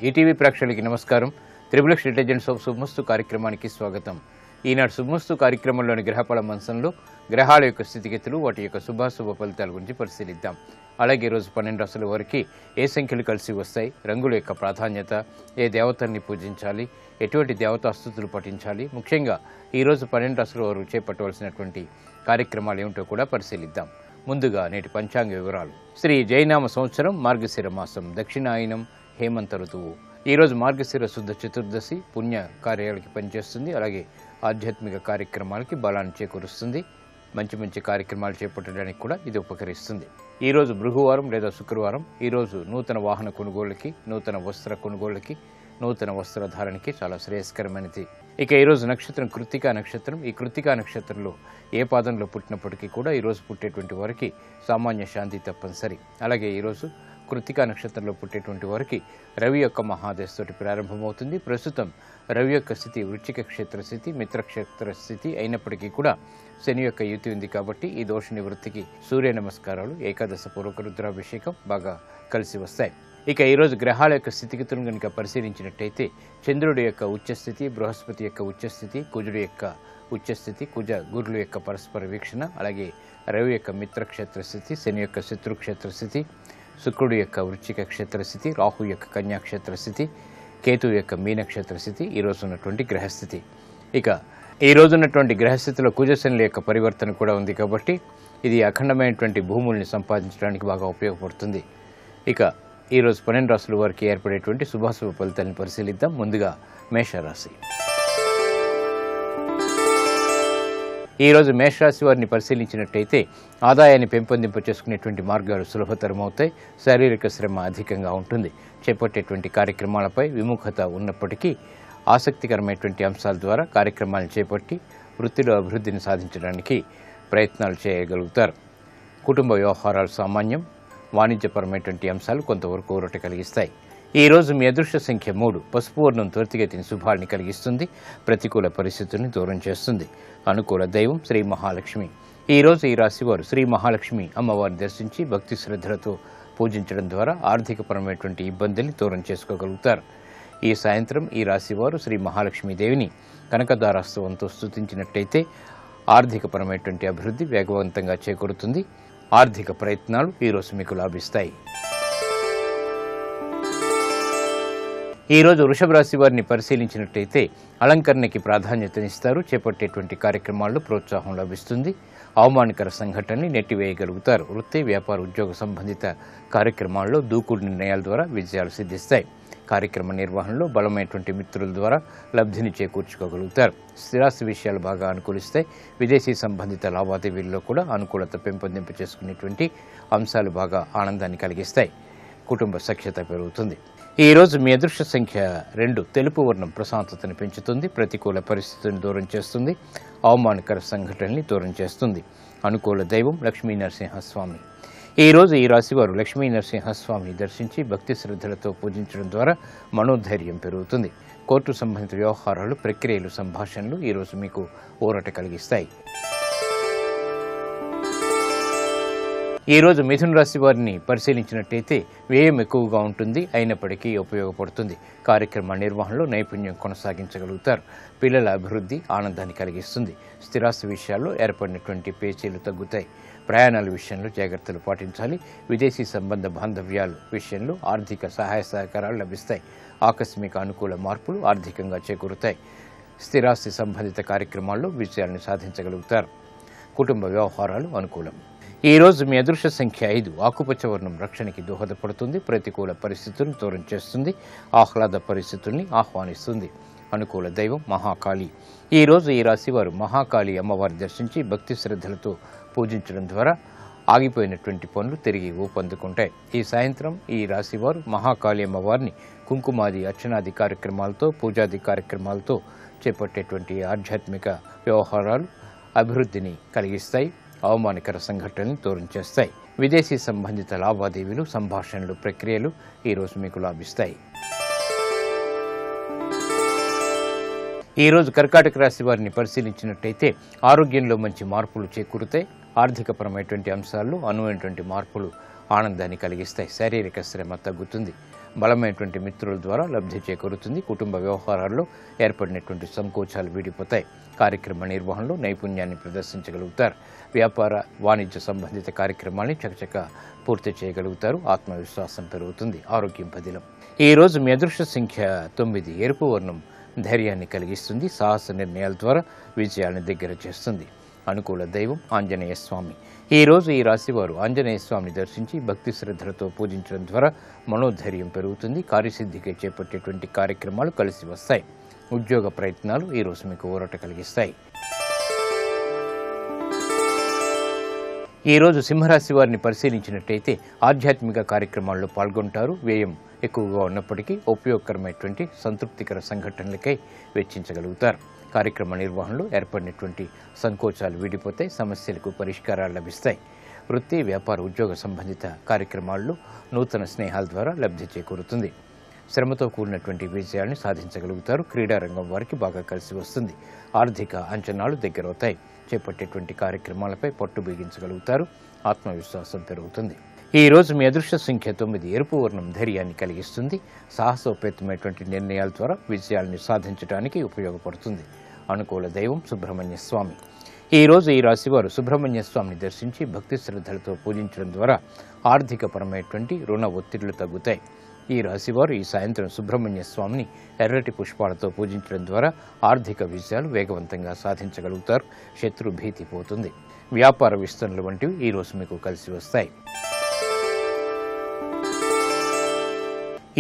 ETV ప్రేక్షకులకి నమస్కారం. Triple X intelligence of శుభమస్తు కార్యక్రమానికి స్వాగతం. ఈనాడు శుభమస్తు కార్యక్రమంలోని గ్రహఫల మంచంలో గ్రహాల యొక్క స్థితిగతులు, వాటి యొక్క శుభాశుభ ఫలితాల గురించి పరిశీలిద్దాం. అలాగే ఈరోజు 12 రాశుల వారికి ఏ సంఖ్యలు కలిసి వస్తాయి, రంగుల యొక్క ప్రాధాన్యత, ఏ దేవతల్ని పూజించాలి, ఎటువంటి దేవతాస్తుతులు పఠించాలి, ముఖ్యంగా ఈరోజు 12 రాశుల వారు చేపట్టవలసినటువంటి కార్యక్రమాలు ఏమిటో కూడా పరిశీలిద్దాం. ముందుగా నేటి పంచాంగ వివరాలు. శ్రీ జైనామ సంవత్సరం మార్గశిర మాసం, దక్షిణాయనం, హేమంత ఋతువు. ఈరోజు మార్గశిర శుద్ధ చతుర్దశి పుణ్య కార్యాలకి పనిచేస్తుంది. అలాగే ఆధ్యాత్మిక కార్యక్రమాలకి బలాన్ని చేకూరుస్తుంది. మంచి కార్యక్రమాలు చేపట్టడానికి కూడా ఇది ఉపకరిస్తుంది. ఈరోజు భృగువారం లేదా శుక్రవారం. ఈరోజు నూతన వాహన కొనుగోళ్ళకి, నూతన వస్త్ర కొనుగోళ్ళకి, నూతన వస్త్రధారణకి చాలా శ్రేయస్కరమైనది. ఇక ఈరోజు నక్షత్రం కృత్తికా నక్షత్రం. ఈ కృత్తికా నక్షత్రంలో ఏ పాదంలో పుట్టినప్పటికీ కూడా ఈరోజు పుట్టేటువంటి వారికి సామాన్య శాంతి తప్పనిసరి. అలాగే ఈరోజు కృత్తికా నక్షత్రంలో పుట్టేటువంటి వారికి రవి యొక్క మహాదశతోటి ప్రారంభమవుతుంది. ప్రస్తుతం రవి యొక్క స్థితి వృశ్చిక క్షేత్ర స్థితి, మిత్రక్షేత్ర స్థితి అయినప్పటికీ కూడా శని యొక్క యుతి ఉంది కాబట్టి ఈ దోష నివృత్తికి సూర్య నమస్కారాలు, ఏకాదశ పూర్వక రుద్రాభిషేకం బాగా కలిసి వస్తాయి. ఇక ఈరోజు గ్రహాల యొక్క స్థితిగతులను కనుక పరిశీలించినట్టయితే చంద్రుడి యొక్క ఉచ్చస్థితి, బృహస్పతి యొక్క ఉచ్చస్థితి, కుజుడి యొక్క ఉచ్చస్థితి, గురుల యొక్క పరస్పర వీక్షణ, అలాగే రవి యొక్క మిత్రక్షేత్ర స్థితి, శని యొక్క శత్రుక్షేత్ర స్థితి, శుక్రుడు యొక్క వృశ్చిక క్షేత్ర స్థితి, రాహు యొక్క కన్యాక్షేత్ర స్థితి, కేతు యొక్క మీనక్షేత్ర స్థితి ఈరోజు ఉన్నటువంటి గ్రహస్థితి. ఇక ఈ రోజు ఉన్నటువంటి గ్రహస్థితిలో కుజశనుల యొక్క పరివర్తన కూడా ఉంది కాబట్టి ఇది అఖండమైనటువంటి భూముల్ని సంపాదించడానికి బాగా ఉపయోగపడుతుంది. ఇక ఈరోజు 12 రాశుల వారికి ఏర్పడేటువంటి శుభాశుభ ఫలితాలను పరిశీలిద్దాం. ముందుగా మేషరాశి. ఈరోజు మేషరాశి వారిని పరిశీలించినట్టయితే ఆదాయాన్ని పెంపొందింప చేసుకునేటువంటి మార్గాలు సులభతరమవుతాయి. శారీరక శ్రమ అధికంగా ఉంటుంది. చేపట్టేటువంటి కార్యక్రమాలపై విముఖత ఉన్నప్పటికీ ఆసక్తికరమైనటువంటి అంశాల ద్వారా కార్యక్రమాలను చేపట్టి వృత్తిలో అభివృద్ధిని సాధించడానికి ప్రయత్నాలు చేయగలుగుతారు. కుటుంబ వ్యవహారాలు సామాన్యం. వాణిజ్యపరమైనటువంటి అంశాలు కొంతవరకు ఊరట కలిగిస్తాయి. ఈరోజు మీ అదృష్ట సంఖ్య 3. పసుపు వర్ణం త్వరితగతిని శుభాన్ని కలిగిస్తుంది. ప్రతికూల పరిస్థితుల్ని దూరం చేస్తుంది. అనుకూల దైవం శ్రీ మహాలక్ష్మి. ఈరోజు ఈ రాశివారు శ్రీ మహాలక్ష్మి అమ్మవారిని దర్శించి భక్తి శ్రద్ధలతో పూజించడం ద్వారా ఆర్థికపరమైనటువంటి ఇబ్బందుల్ని దూరం చేసుకోగలుగుతారు. ఈ సాయంత్రం ఈ రాశివారు శ్రీ మహాలక్ష్మీదేవిని కనకదారాస్తవంతో స్తుతించినట్టయితే ఆర్థికపరమైనటువంటి అభివృద్ధి వేగవంతంగా చేకూరుతుంది. ఆర్థిక ప్రయత్నాలు ఈరోజు మీకు లాభిస్తాయి. ఈరోజు వృషభ రాశి వారిని పరిశీలించినట్టయితే అలంకరణకి ప్రాధాన్యతనిస్తారు. చేపట్టేటువంటి కార్యక్రమాల్లో ప్రోత్సాహం లభిస్తుంది. అవమానకర సంఘటనని నెట్టివేయగలుగుతారు. వృత్తి, వ్యాపార, ఉద్యోగ సంబంధిత కార్యక్రమాల్లో దూకుడు నిర్ణయాల ద్వారా విజయాలు సిద్ధిస్తాయి. కార్యక్రమ నిర్వహణలో బలమైనటువంటి మిత్రుల ద్వారా లబ్ధిని చేకూర్చుకోగలుగుతారు. స్థిరాస్తి విషయాలు బాగా అనుకూలిస్తాయి. విదేశీ సంబంధిత లావాదేవీల్లో కూడా అనుకూలత పెంపొందింప చేసుకునేటువంటి అంశాలు బాగా ఆనందాన్ని కలిగిస్తాయి. కుటుంబ సఖ్యత పెరుగుతుంది. ఈరోజు మీ అదృష్ట సంఖ్య 2. తెలుపు వర్ణం ప్రశాంతతను పెంచుతుంది. ప్రతికూల పరిస్థితులను దూరం చేస్తుంది. అవమానకర సంఘటనల్ని దూరం చేస్తుంది. అనుకూల దైవం లక్ష్మీ నరసింహస్వామి. ఈరోజు ఈ రాశివారు లక్ష్మీ నరసింహస్వామిని దర్శించి భక్తి శ్రద్ధలతో పూజించడం ద్వారా మనోధైర్యం పెరుగుతుంది. కోర్టు సంబంధిత వ్యవహారాలు, ప్రక్రియలు, సంభాషణలు ఈరోజు మీకు ఊరట కలిగిస్తాయి. ఈరోజు మిథున రాశి వారిని పరిశీలించినట్టయితే వ్యయం ఎక్కువగా ఉంటుంది, అయినప్పటికీ ఉపయోగపడుతుంది. కార్యక్రమ నిర్వహణలో నైపుణ్యం కొనసాగించగలుగుతారు. పిల్లల అభివృద్ధి ఆనందాన్ని కలిగిస్తుంది. స్థిరాస్తి విషయాల్లో ఏర్పడినటువంటి పేచీలు తగ్గుతాయి. ప్రయాణాల విషయంలో జాగ్రత్తలు పాటించాలి. విదేశీ సంబంధ బాంధవ్యాల విషయంలో ఆర్థిక సహాయ సహకారాలు లభిస్తాయి. ఆకస్మిక అనుకూల మార్పులు ఆర్థికంగా చేకూరుతాయి. స్థిరాస్తి సంబంధిత కార్యక్రమాల్లో విజయాలను సాధించగలుగుతారు. కుటుంబ వ్యవహారాలు అనుకూలం. ఈరోజు మీ అదృష్ట సంఖ్య 5. ఆకుపచ్చ వర్ణం రక్షణకి దోహదపడుతుంది. ప్రతికూల పరిస్థితులను దూరం చేస్తుంది. ఆహ్లాద పరిస్థితుల్ని ఆహ్వానిస్తుంది. అనుకూల దైవం మహాకాళి. ఈరోజు ఈ రాశివారు మహాకాళి అమ్మవారిని దర్శించి భక్తి శ్రద్ధలతో పూజించడం ద్వారా ఆగిపోయినటువంటి పనులు తిరిగి ఊపందుకుంటాయి. ఈ సాయంత్రం ఈ రాశివారు మహాకాళి అమ్మవారిని కుంకుమాది అర్చనాది కార్యక్రమాలతో, పూజాది కార్యక్రమాలతో చేపట్టేటువంటి ఆధ్యాత్మిక వ్యవహారాలు అభివృద్ధిని కలిగిస్తాయి. అవమానకర సంఘటనలు దూరం చేస్తాయి. విదేశీ సంబంధిత లావాదేవీలు, సంభాషణలు, ప్రక్రియలు ఈరోజు మీకు లాభిస్తాయి. ఈరోజు కర్కాటక రాశి వారిని పరిశీలించినట్టయితే ఆరోగ్యంలో మంచి మార్పులు చేకూరుతాయి. ఆర్థికపరమైనటువంటి అంశాల్లో అనువైనటువంటి మార్పులు ఆనందాన్ని కలిగిస్తాయి. శారీరక శ్రమ తగ్గుతుంది. బలమైనటువంటి మిత్రుల ద్వారా లబ్ధి చేకూరుతుంది. కుటుంబ వ్యవహారాల్లో ఏర్పడినటువంటి సంకోచాలు వీడిపోతాయి. కార్యక్రమ నిర్వహణలో నైపుణ్యాన్ని ప్రదర్శించగలుగుతారు. వ్యాపార వాణిజ్య సంబంధిత కార్యక్రమాన్ని చకచక పూర్తి చేయగలుగుతారు. ఆత్మవిశ్వాసం పెరుగుతుంది. ఆరోగ్యం పదిలం. ఈ రోజు మీ అదృష్ట సంఖ్య 9. ఎరుపు వర్ణం ధైర్యాన్ని కలిగిస్తుంది. సాహస నిర్ణయాల ద్వారా విజయాలను దగ్గర చేస్తుంది. అనుకూల దైవం ఆంజనేయ స్వామి. ఈ రోజు ఈ రాశివారు ఆంజనేయ స్వామిని దర్శించి భక్తి శ్రద్ధలతో పూజించడం ద్వారా మనోధైర్యం పెరుగుతుంది. కార్యసిద్ధికి చేపట్టేటువంటి కార్యక్రమాలు కలిసి వస్తాయి. ఉద్యోగ ప్రయత్నాలు ఈ రోజు మీకు ఊరట కలిగిస్తాయి. ఈ రోజు సింహరాశి వారిని పరిశీలించినట్టయితే ఆధ్యాత్మిక కార్యక్రమాల్లో పాల్గొంటారు. వ్యయం ఎక్కువగా ఉన్నప్పటికీ ఉపయోగకరమైనటువంటి సంతృప్తికర సంఘటనలకై వెచ్చించగలుగుతారు. కార్యక్రమ నిర్వహణలో ఏర్పడినటువంటి సంకోచాలు వీడిపోతాయి. సమస్యలకు పరిష్కారాలు లభిస్తాయి. వృత్తి, వ్యాపార, ఉద్యోగ సంబంధిత కార్యక్రమాల్లో నూతన స్నేహాల ద్వారా లబ్ధి చేకూరుతుంది. శ్రమతో కూడినటువంటి విజయాన్ని సాధించగలుగుతారు. క్రీడారంగం వారికి బాగా కలిసి వస్తుంది. ఆర్థిక అంచనాలు దగ్గరవుతాయి. చేపట్టేటువంటి కార్యక్రమాలపై పట్టు బిగించగలుగుతారు. ఆత్మవిశ్వాసం పెరుగుతుంది. ఈ రోజు మీ అదృష్ట సంఖ్య 9. ఎరుపు వర్ణం ధైర్యాన్ని కలిగిస్తుంది. సాహసోపేతమైనటువంటి నిర్ణయాల ద్వారా విజయాలను సాధించడానికి ఉపయోగపడుతుంది. అనుకూల దైవం సుబ్రహ్మణ్య స్వామి. ఈ రోజు ఈ రాశివారు సుబ్రహ్మణ్య స్వామిని దర్శించి భక్తి శ్రద్ధలతో పూజించడం ద్వారా ఆర్థికపరమైనటువంటి రుణ ఒత్తిళ్లు తగ్గుతాయి. ఈ రాశివారు ఈ సాయంత్రం సుబ్రహ్మణ్య స్వామిని ఎర్రటి పుష్పాలతో పూజించడం ద్వారా ఆర్థిక విజయాలు వేగవంతంగా సాధించగలుగుతారు. శత్రు భీతి పోతుంది. వ్యాపార విస్తరణలు వంటివి ఈ రోజు మీకు కలిసి వస్తాయి.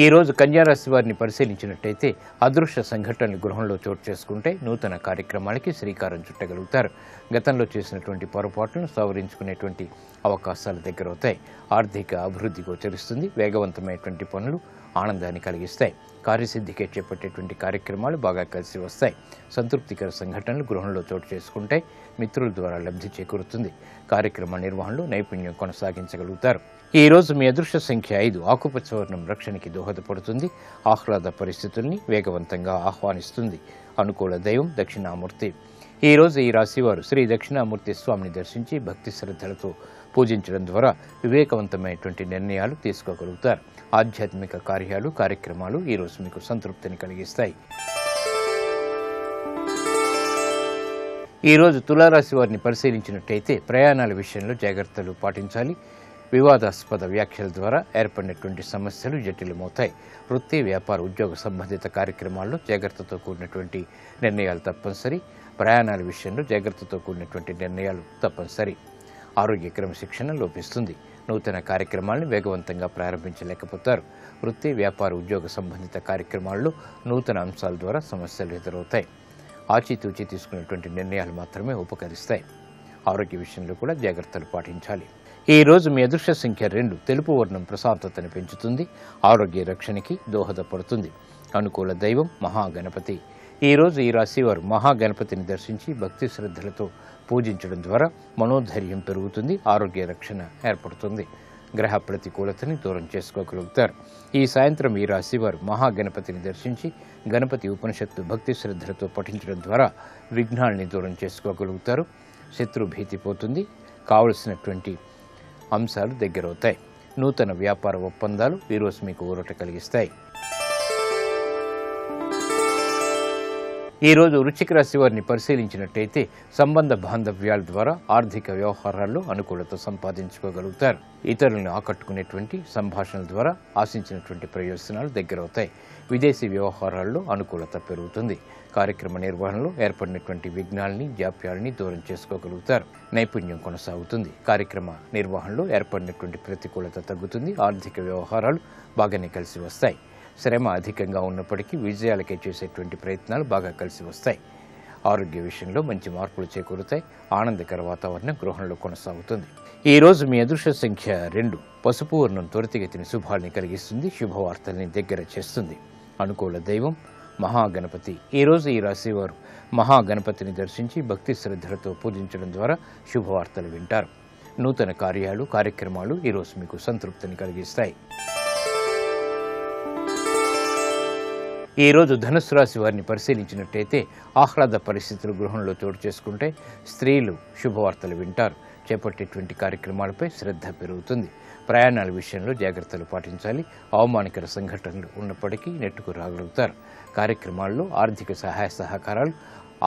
ఈ రోజు కన్యారాశి వారిని పరిశీలించినట్టయితే అదృశ్య సంఘటనలు గృహంలో చోటు చేసుకుంటే నూతన కార్యక్రమాలకి శ్రీకారం చుట్టగలుగుతారు. గతంలో చేసినటువంటి పొరపాట్లను సవరించుకునేటువంటి అవకాశాలు దగ్గరవుతాయి. ఆర్థిక అభివృద్ధి గోచరిస్తుంది. వేగవంతమైనటువంటి పనులు ఆనందాన్ని కలిగిస్తాయి. కార్యసిద్ధికి చేపట్టేటువంటి కార్యక్రమాలు బాగా కలిసి వస్తాయి. సంతృప్తికర సంఘటనలు గృహంలో చోటు చేసుకుంటే మిత్రుల ద్వారా లబ్ధి చేకూరుతుంది. కార్యక్రమ నిర్వహణలో నైపుణ్యం కొనసాగించగలుగుతారు. ఈ రోజు మీ అదృష్ట సంఖ్య 5. ఆకుపచ్చ వర్ణం రక్షణకి దోహదపడుతుంది. ఆహ్లాద పరిస్థితుల్ని వేగవంతంగా ఆహ్వానిస్తుంది. అనుకూల దైవం దక్షిణామూర్తి. ఈ రోజు ఈ రాశివారు శ్రీ దక్షిణామూర్తి స్వామిని దర్శించి భక్తి శ్రద్ధలతో పూజించడం ద్వారా వివేకవంతమైనటువంటి నిర్ణయాలు తీసుకోగలుగుతారు. ఆధ్యాత్మిక కార్యక్రమాలు ఈ రోజు మీకు సంతృప్తిని కలిగిస్తాయి. ఈ రోజు తులారాశి వారిని పరిశీలించినట్టయితే ప్రయాణాల విషయంలో జాగ్రత్తలు పాటించాలి. వివాదాస్పద వ్యాఖ్యల ద్వారా ఏర్పడినటువంటి సమస్యలు జటిలమవుతాయి. వృత్తి, వ్యాపార, ఉద్యోగ సంబంధిత కార్యక్రమాల్లో జాగ్రత్తతో కూడినటువంటి నిర్ణయాలు తప్పనిసరి. ప్రయాణాల విషయంలో జాగ్రత్తతో కూడినటువంటి నిర్ణయాలు తప్పనిసరి. ఆరోగ్య క్రమశిక్షణ లోపిస్తుంది. నూతన కార్యక్రమాలను వేగవంతంగా ప్రారంభించలేకపోతారు. వృత్తి, వ్యాపార, ఉద్యోగ సంబంధిత కార్యక్రమాల్లో నూతన అంశాల ద్వారా సమస్యలు ఎదురవుతాయి. ఆచితూచి తీసుకునేటువంటి నిర్ణయాలు మాత్రమే ఉపకరిస్తాయి. ఆరోగ్య విషయంలో కూడా జాగ్రత్తలు పాటించాలి. ఈ రోజు మీ అదృష్ట సంఖ్య 2. తెలుపు వర్ణం ప్రశాంతతను పెంచుతుంది. ఆరోగ్య రక్షణకి దోహదపడుతుంది. అనుకూల దైవం మహాగణపతి. ఈ రోజు ఈ రాశివారు మహాగణపతిని దర్శించి భక్తి శ్రద్ధలతో పూజించడం ద్వారా మనోధైర్యం పెరుగుతుంది. ఆరోగ్య రక్షణ ఏర్పడుతుంది. గ్రహ ప్రతికూలతని దూరం చేసుకోగలుగుతారు. ఈ సాయంత్రం ఈ రాశివారు మహాగణపతిని దర్శించి గణపతి ఉపనిషత్తు భక్తి శ్రద్ధలతో పఠించడం ద్వారా విఘ్నాల్ని దూరం చేసుకోగలుగుతారు. శత్రు భీతి పోతుంది. కావలసినటువంటి అంశాలు దగ్గరవుతాయి. నూతన వ్యాపార ఒప్పందాలు ఈరోజు మీకు ఊరట కలిగిస్తాయి. ఈరోజు వృశ్చిక రాశి వారిని పరిశీలించినట్టయితే సంబంధ బాంధవ్యాల ద్వారా ఆర్థిక వ్యవహారాల్లో అనుకూలత సంపాదించుకోగలుగుతారు. ఇతరులను ఆకట్టుకునేటువంటి సంభాషణల ద్వారా ఆశించినటువంటి ప్రయోజనాలు దగ్గరవుతాయి. విదేశీ వ్యవహారాల్లో అనుకూలత పెరుగుతుంది. కార్యక్రమ నిర్వహణలో ఏర్పడినటువంటి విఘ్నాలని, జాప్యాలని దూరం చేసుకోగలుగుతారు. నైపుణ్యం కొనసాగుతుంది. కార్యక్రమ నిర్వహణలో ఏర్పడినటువంటి ప్రతికూలత తగ్గుతుంది. ఆర్థిక వ్యవహారాలు బాగానే కలిసి వస్తాయి. శ్రమ అధికంగా ఉన్నప్పటికీ విజయాలకే చేసేటువంటి ప్రయత్నాలు బాగా కలిసి వస్తాయి. ఆరోగ్య విషయంలో మంచి మార్పులు చేకూరుతాయి. ఆనందకర వాతావరణం గృహంలో కొనసాగుతుంది. ఈ రోజు మీ అదృష్ట సంఖ్య 2. పసుపు వర్ణం త్వరితగతిని శుభాల్ని కలిగిస్తుంది. శుభవార్తల్ని దగ్గర చేస్తుంది. అనుకూల దైవం మహాగణపతి. ఈ రోజు ఈ రాశివారు మహాగణపతిని దర్శించి భక్తి శ్రద్ధలతో పూజించడం ద్వారా శుభవార్తలు వింటారు. నూతన కార్యక్రమాలు ఈరోజు మీకు సంతృప్తిని కలిగిస్తాయి. ఈ రోజు ధనుస్సు రాశి వారిని పరిశీలించినట్టయితే ఆహ్లాద పరిస్థితులు గృహంలో చోటు చేసుకుంటే స్త్రీలు శుభవార్తలు వింటారు. చేపట్టేటువంటి కార్యక్రమాలపై శ్రద్ధ పెరుగుతుంది. ప్రయాణాల విషయంలో జాగ్రత్తలు పాటించాలి. అవమానకర సంఘటనలు ఉన్నప్పటికీ నెట్టుకు రాగలుగుతారు. కార్యక్రమాల్లో ఆర్థిక సహాయ సహకారాలు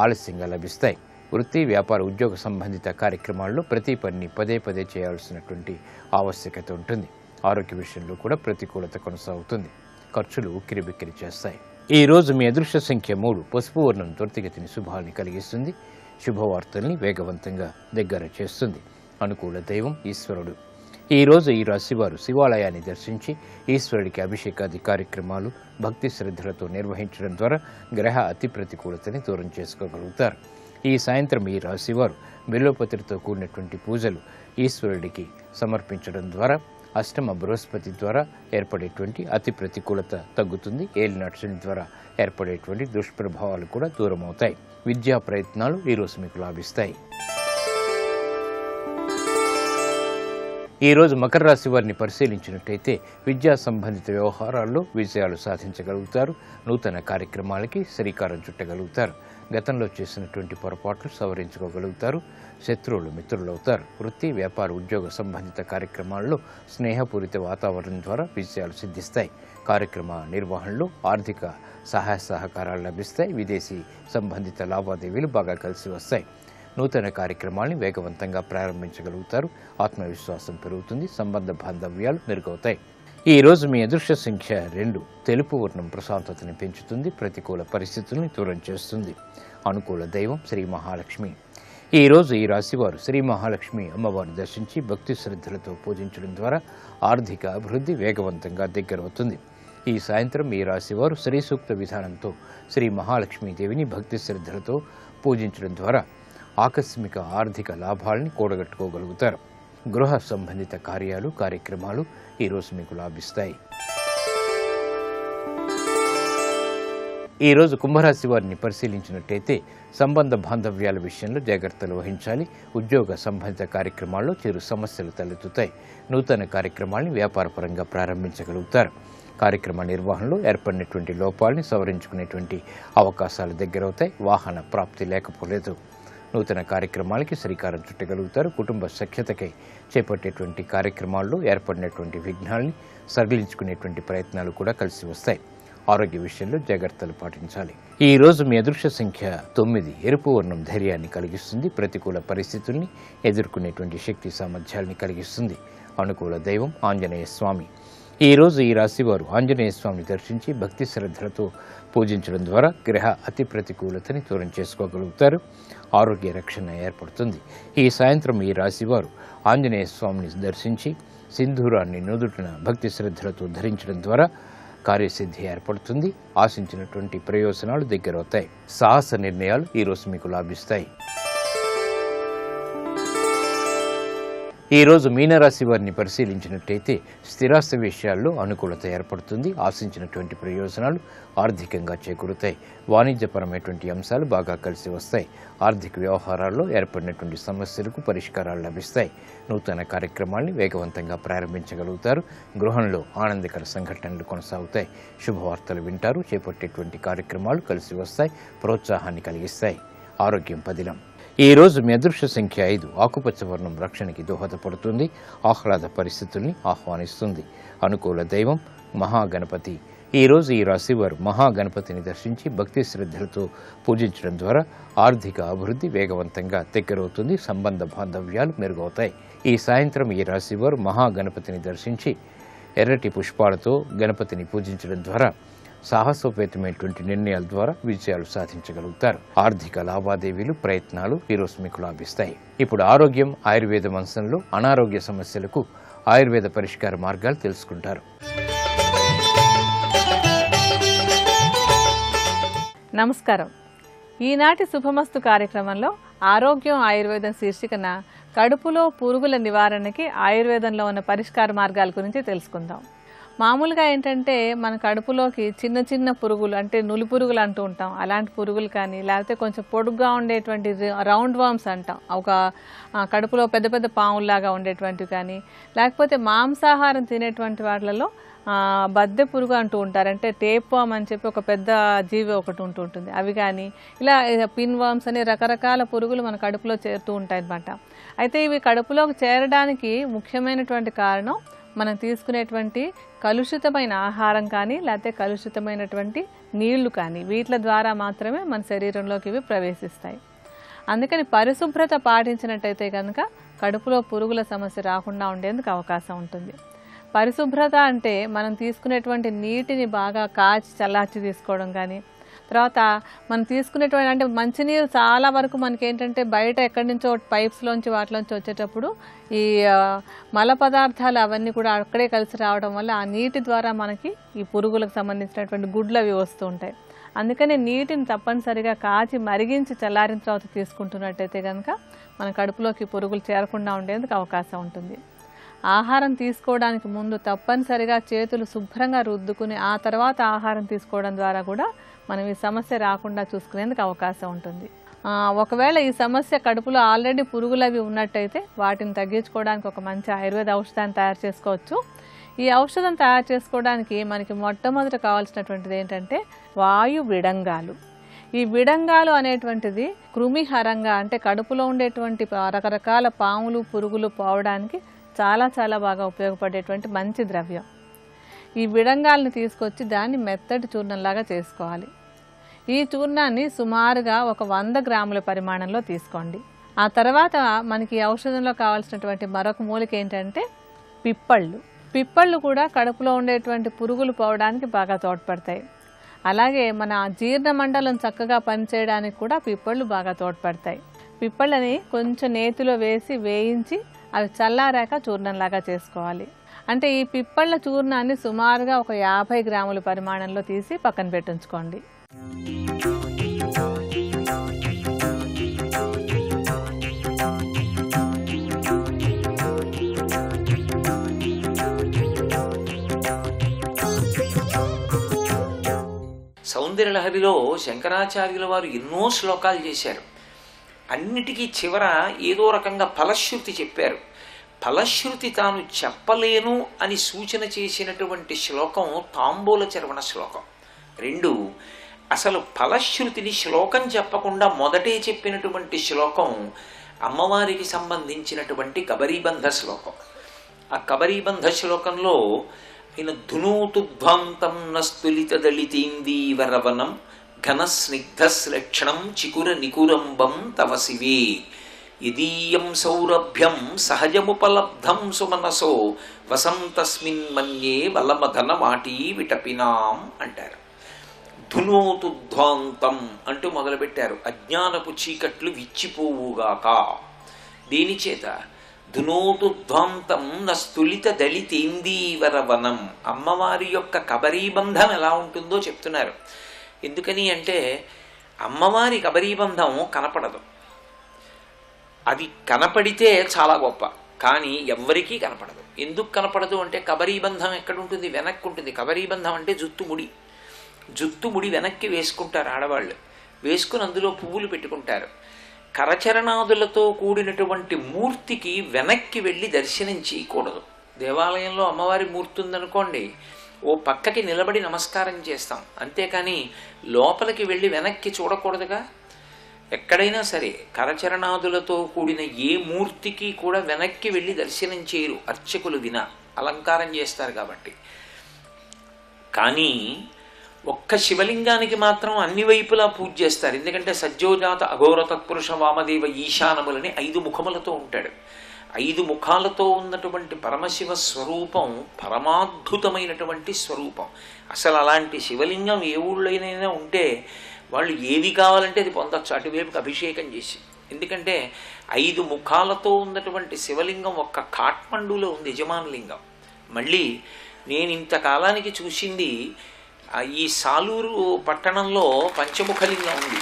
ఆలస్యంగా లభిస్తాయి. వృత్తి, వ్యాపార, ఉద్యోగ సంబంధిత కార్యక్రమాల్లో ప్రతి పనిని పదే పదే చేయాల్సినటువంటి ఆవశ్యకత ఉంటుంది. ఆరోగ్య విషయంలో కూడా ప్రతికూలత కొనసాగుతుంది. ఖర్చులు ఉక్కిరిబిక్కిరి చేస్తాయి. ఈ రోజు మీ అదృష్ట సంఖ్య 3. పసుపు వర్ణం త్వరితగతిని శుభాన్ని కలిగిస్తుంది. శుభవార్తల్ని వేగవంతంగా దగ్గర చేస్తుంది. అనుకూల దైవం ఈశ్వరుడు. ఈ రోజు ఈ రాశివారు శివాలయాన్ని దర్శించి ఈశ్వరుడికి అభిషేకాది కార్యక్రమాలు భక్తి శ్రద్ధలతో నిర్వహించడం ద్వారా గ్రహ అతి ప్రతికూలతని దూరం చేసుకోగలుగుతారు. ఈ సాయంత్రం ఈ రాశివారు బిల్వపత్రితో కూడినటువంటి పూజలు ఈశ్వరుడికి సమర్పించడం ద్వారా అష్టమ బృహస్పతి ద్వారా ఏర్పడేటువంటి అతి ప్రతికూలత తగ్గుతుంది. ఏలినాటి శని ద్వారా ఏర్పడేటువంటి దుష్ప్రభావాలు కూడా దూరమవుతాయి. విద్యా ప్రయత్నాలు ఈరోజు మీకు లాభిస్తాయి. ఈ రోజు మకర రాశి వారిని పరిశీలించినట్టయితే విద్యా సంబంధిత వ్యవహారాల్లో విజయాలు సాధించగలుగుతారు. నూతన కార్యక్రమాలకి శ్రీకారం చుట్టగలుగుతారు. గతంలో చేసినటువంటి పొరపాట్లు సవరించుకోగలుగుతారు. శత్రువులు మిత్రులవుతారు. వృత్తి, వ్యాపార, ఉద్యోగ సంబంధిత కార్యక్రమాల్లో స్నేహపూరిత వాతావరణం ద్వారా విజయాలు సిద్ధిస్తాయి. కార్యక్రమ నిర్వహణలో ఆర్థిక సహాయ సహకారాలు లభిస్తాయి. విదేశీ సంబంధిత లావాదేవీలు బాగా కలిసి వస్తాయి. నూతన కార్యక్రమాల్ని వేగవంతంగా ప్రారంభించగలుగుతారు. ఆత్మవిశ్వాసం పెరుగుతుంది. సంబంధ బాంధవ్యాలు మెరుగవుతాయి. ఈ రోజు మీ అదృష్ట సంఖ్య 2. తెలుపు వర్ణం ప్రశాంతతని పెంచుతుంది. ప్రతికూల పరిస్థితుల్ని దూరం చేస్తుంది. అనుకూల దైవం శ్రీ మహాలక్ష్మి. ఈ రోజు ఈ రాశివారు శ్రీ మహాలక్ష్మి అమ్మవారిని దర్శించి భక్తి శ్రద్ధలతో పూజించడం ద్వారా ఆర్థిక అభివృద్ధి వేగవంతంగా దగ్గరవుతుంది. ఈ సాయంత్రం ఈ రాశివారు శ్రీ సూక్త విధానంతో శ్రీ మహాలక్ష్మీదేవిని భక్తి శ్రద్ధలతో పూజించడం ద్వారా ఆకస్మిక ఆర్థిక లాభాలని కూడగట్టుకోగలుగుతారు. గృహ సంబంధిత కార్యక్రమాలు ఈరోజు మీకు లాభిస్తాయి. ఈరోజు కుంభరాశి వారిని పరిశీలించినట్టయితే సంబంధ బాంధవ్యాల విషయంలో జాగ్రత్తలు వహించాలి. ఉద్యోగ సంబంధిత కార్యక్రమాల్లో చిరు సమస్యలు తలెత్తుతాయి. నూతన కార్యక్రమాల్ని వ్యాపారపరంగా ప్రారంభించగలుగుతారు. కార్యక్రమ నిర్వహణలో ఏర్పడినటువంటి లోపాలని సవరించుకునేటువంటి అవకాశాలు దగ్గరవుతాయి. వాహన ప్రాప్తి లేకపోలేదు. నూతన కార్యక్రమాలకి శ్రీకారం చుట్టగలుగుతారు. కుటుంబ సఖ్యతకై చేపట్టేటువంటి కార్యక్రమాల్లో ఏర్పడినటువంటి విఘ్నాల్ని సరిలించుకునేటువంటి ప్రయత్నాలు కూడా కలిసి వస్తాయి. ఆరోగ్య విషయంలో జాగ్రత్తలు పాటించాలి. ఈ రోజు మీ అదృష్ట సంఖ్య 9. ఎరుపు వర్ణం ధైర్యాన్ని కలిగిస్తుంది. ప్రతికూల పరిస్థితుల్ని ఎదుర్కొనేటువంటి శక్తి సామర్థ్యాల్ని కలిగిస్తుంది. అనుకూల దైవం ఆంజనేయ స్వామి. ఈ రోజు ఈ రాశివారు ఆంజనేయ స్వామిని దర్శించి భక్తి శ్రద్ధలతో పూజించడం ద్వారా గ్రహ అతి ప్రతికూలతని దూరం చేసుకోగలుగుతారు. ఆరోగ్య రక్షణ ఏర్పడుతుంది. ఈ సాయంత్రం ఈ రాశివారు ఆంజనేయ స్వామిని దర్శించి సింధూరాన్ని నుదుటిన భక్తి శ్రద్ధలతో ధరించడం ద్వారా కార్యసిద్ధి ఏర్పడుతుంది. ఆశించినటువంటి ప్రయోజనాలు దగ్గరవుతాయి. సాహస నిర్ణయాలు ఈరోజు మీకు లాభిస్తాయి. ఈ రోజు మీనరాశి వారిని పరిశీలించినట్టయితే స్థిరాస్తి విషయాల్లో అనుకూలత ఏర్పడుతుంది. ఆశించినటువంటి ప్రయోజనాలు ఆర్థికంగా చేకూరుతాయి. వాణిజ్యపరమైనటువంటి అంశాలు బాగా కలిసి వస్తాయి. ఆర్థిక వ్యవహారాల్లో ఏర్పడినటువంటి సమస్యలకు పరిష్కారాలు లభిస్తాయి. నూతన కార్యక్రమాల్ని వేగవంతంగా ప్రారంభించగలుగుతారు. గృహంలో ఆనందకర సంఘటనలు కొనసాగుతాయి. శుభవార్తలు వింటారు. చేపట్టేటువంటి కార్యక్రమాలు కలిసి వస్తాయి. ప్రోత్సాహాన్ని కలిగిస్తాయి. ఆరోగ్యం పదిలం. ఈ రోజు మీ అదృష్ట సంఖ్య 5. ఆకుపచ్చ వర్ణం రక్షణకి దోహదపడుతుంది. ఆహ్లాద పరిస్థితుల్ని ఆహ్వానిస్తుంది. అనుకూల దైవం మహాగణపతి. ఈ రోజు ఈ రాశివారు మహాగణపతిని దర్శించి భక్తి శ్రద్ధలతో పూజించడం ద్వారా ఆర్థిక అభివృద్ధి వేగవంతంగా దగ్గరవుతుంది. సంబంధ బాంధవ్యాలు మెరుగవుతాయి. ఈ సాయంత్రం ఈ రాశివారు మహాగణపతిని దర్శించి ఎర్రటి పుష్పాలతో గణపతిని పూజించడం ద్వారా సాహసోపేతమైనటువంటి నిర్ణయాల ద్వారా విజయాలు సాధించగలుగుతారు. ఆర్థిక లావాదేవీలు ప్రయత్నాలు ఈరోజు మీకు లాభిస్తాయి. ఇప్పుడు ఆరోగ్యం ఆయుర్వేద అంశంలో అనారోగ్య సమస్యలకు ఆయుర్వేద పరిష్కార మార్గాలు తెలుసుకుంటారు. నమస్కారం. ఈనాటి శుభమస్తు కార్యక్రమంలో ఆరోగ్యం ఆయుర్వేదం శీర్షికన కడుపులో పురుగుల నివారణకి ఆయుర్వేదంలో ఉన్న పరిష్కార మార్గాల గురించి తెలుసుకుందాం. మామూలుగా ఏంటంటే మన కడుపులోకి చిన్న చిన్న పురుగులు అంటే నులి పురుగులు అంటూ ఉంటాం. అలాంటి పురుగులు కానీ లేకపోతే కొంచెం పొడుగ్గా ఉండేటువంటి రౌండ్ వామ్స్ అంటాం. ఒక కడుపులో పెద్ద పెద్ద పాముల్లాగా ఉండేటువంటివి కానీ లేకపోతే మాంసాహారం తినేటువంటి వాటిలలో బద్దె పురుగు అంటూ ఉంటారు. అంటే టేప్ వామ్ అని చెప్పి ఒక పెద్ద జీవి ఒకటి ఉంటుంది. అవి కానీ ఇలా పిన్ వామ్స్ అనే రకరకాల పురుగులు మన కడుపులో చేరుతూ ఉంటాయి అన్నమాట. అయితే ఇవి కడుపులోకి చేరడానికి ముఖ్యమైనటువంటి కారణం మనం తీసుకునేటువంటి కలుషితమైన ఆహారం కానీ లేకపోతే కలుషితమైనటువంటి నీళ్లు కానీ వీటి ద్వారా మాత్రమే మన శరీరంలోకి ఇవి ప్రవేశిస్తాయి. అందుకని పరిశుభ్రత పాటించినట్టయితే కనుక కడుపులో పురుగుల సమస్య రాకుండా ఉండేందుకు అవకాశం ఉంటుంది. పరిశుభ్రత అంటే మనం తీసుకునేటువంటి నీటిని బాగా కాచి చల్లార్చి తీసుకోవడం కానీ, తర్వాత మనం తీసుకునేటువంటి అంటే మంచినీరు చాలా వరకు మనకి ఏంటంటే బయట ఎక్కడి నుంచో పైప్స్లోంచి వాటిలోంచి వచ్చేటప్పుడు ఈ మల పదార్థాలు అవన్నీ కూడా అక్కడే కలిసి రావడం వల్ల ఆ నీటి ద్వారా మనకి ఈ పురుగులకు సంబంధించినటువంటి గుడ్లు అవి వస్తూ ఉంటాయి. అందుకని నీటిని తప్పనిసరిగా కాచి మరిగించి చల్లారిన తర్వాత తీసుకుంటున్నట్టయితే కనుక మన కడుపులోకి పురుగులు చేరకుండా ఉండేందుకు అవకాశం ఉంటుంది. ఆహారం తీసుకోవడానికి ముందు తప్పనిసరిగా చేతులు శుభ్రంగా రుద్దుకుని ఆ తర్వాత ఆహారం తీసుకోవడం ద్వారా కూడా మనం ఈ సమస్య రాకుండా చూసుకునేందుకు అవకాశం ఉంటుంది. ఒకవేళ ఈ సమస్య కడుపులో ఆల్రెడీ పురుగులు అవి ఉన్నట్టయితే వాటిని తగ్గించుకోవడానికి ఒక మంచి ఆయుర్వేద ఔషధాన్ని తయారు చేసుకోవచ్చు. ఈ ఔషధం తయారు చేసుకోవడానికి మనకి మొట్టమొదట కావాల్సినటువంటిది ఏంటంటే వాయు విడంగాలు. ఈ విడంగాలు అనేటువంటిది కృమిహరంగా అంటే కడుపులో ఉండేటువంటి రకరకాల పాములు పురుగులు పోవడానికి చాలా చాలా బాగా ఉపయోగపడేటువంటి మంచి ద్రవ్యం. ఈ విడంగాలను తీసుకొచ్చి దాన్ని మెత్తటి చూర్ణంలాగా చేసుకోవాలి. ఈ చూర్ణాన్ని సుమారుగా ఒక 100 గ్రాముల పరిమాణంలో తీసుకోండి. ఆ తర్వాత మనకి ఈ ఔషధంలో కావాల్సినటువంటి మరొక మూలిక ఏంటంటే పిప్పళ్ళు. పిప్పళ్ళు కూడా కడుపులో ఉండేటువంటి పురుగులు పోవడానికి బాగా తోడ్పడతాయి. అలాగే మన జీర్ణ మండలం చక్కగా పనిచేయడానికి కూడా పిప్పళ్ళు బాగా తోడ్పడతాయి. పిప్పళ్ళని కొంచెం నేతిలో వేసి వేయించి అవి చల్లారాక చూర్ణంలాగా చేసుకోవాలి. అంటే ఈ పిప్పళ్ళ చూర్ణాన్ని సుమారుగా ఒక 50 గ్రాముల పరిమాణంలో తీసి పక్కన పెట్టించుకోండి. సౌందర్యలహరిలో శంకరాచార్యుల వారు ఎన్నో శ్లోకాలు చేశారు. అన్నిటికీ చివర ఏదో రకంగా ఫలశ్రుతి చెప్పారు. ఫలశ్రుతి తాను చెప్పలేను అని సూచన చేసినటువంటి శ్లోకం తాంబూల చర్వణ శ్లోకం. 2 అసలు ఫలశ్రుతిని శ్లోకం చెప్పకుండా మొదటే చెప్పినటువంటి శ్లోకం అమ్మవారికి సంబంధించినటువంటి కబరీబంధ శ్లోకం. ఆ కబరీబంధ శ్లోకంలో ఆయన ధునూతుధ్వాంతం నస్తులిత దళితేందీవరవనం ఘనస్నిగ్ధశ్లక్షణం చికుర నికురంబం తవ శివే యదీయం సౌరభ్యం సహజముపలబ్ధం సుమనసో వసంతస్మిన్ మన్యే వలమధన మాటీ విటపినాం అంటారు. ధునోతుధ్వాంతం అంటూ మొదలుపెట్టారు. అజ్ఞానపు చీకట్లు విచ్చిపోవుగాక. దేని చేత? ధునోతుధ్వాంతం నస్తులిత దళితేందీవరవనం. అమ్మవారి యొక్క కబరీబంధం ఎలా ఉంటుందో చెప్తున్నారు. ఎందుకని అంటే అమ్మవారి కబరీబంధం కనపడదు. అది కనపడితే చాలా గొప్ప, కానీ ఎవ్వరికీ కనపడదు. ఎందుకు కనపడదు అంటే కబరీబంధం ఎక్కడుంటుంది? వెనక్కి ఉంటుంది. కబరీబంధం అంటే జుత్తుముడి. జుత్తుముడి వెనక్కి వేసుకుంటారు ఆడవాళ్ళు. వేసుకుని అందులో పువ్వులు పెట్టుకుంటారు. కరచరణాదులతో కూడినటువంటి మూర్తికి వెనక్కి వెళ్ళి దర్శనం చేయకూడదు. దేవాలయంలో అమ్మవారి మూర్తి ఉందనుకోండి, ఓ పక్కకి నిలబడి నమస్కారం చేస్తాం, అంతేకాని లోపలికి వెళ్ళి వెనక్కి చూడకూడదుగా. ఎక్కడైనా సరే కరచరణాదులతో కూడిన ఏ మూర్తికి కూడా వెనక్కి వెళ్ళి దర్శనం చేయరు అర్చకులు వినా, అలంకారం చేస్తారు కాబట్టి. కానీ ఒక్క శివలింగానికి మాత్రం అన్ని వైపులా పూజ చేస్తారు. ఎందుకంటే సజ్జోజాత అఘోర తత్పురుష వామదేవ ఈశానములని 5 ముఖములతో ఉంటాడు. 5 ముఖాలతో ఉన్నటువంటి పరమశివ స్వరూపం పరమాద్భుతమైనటువంటి స్వరూపం. అసలు అలాంటి శివలింగం ఏ ఊళ్ళోనైనా ఉంటే వాళ్ళు ఏది కావాలంటే అది పొందొచ్చు, అటువైపుకి అభిషేకం చేసి. ఎందుకంటే 5 ముఖాలతో ఉన్నటువంటి శివలింగం ఒక్క కాఠ్మండూలో ఉంది, యజమానలింగం. మళ్ళీ నేను ఇంతకాలానికి చూసింది ఈ సాలూరు పట్టణంలో పంచముఖలింగం ఉంది.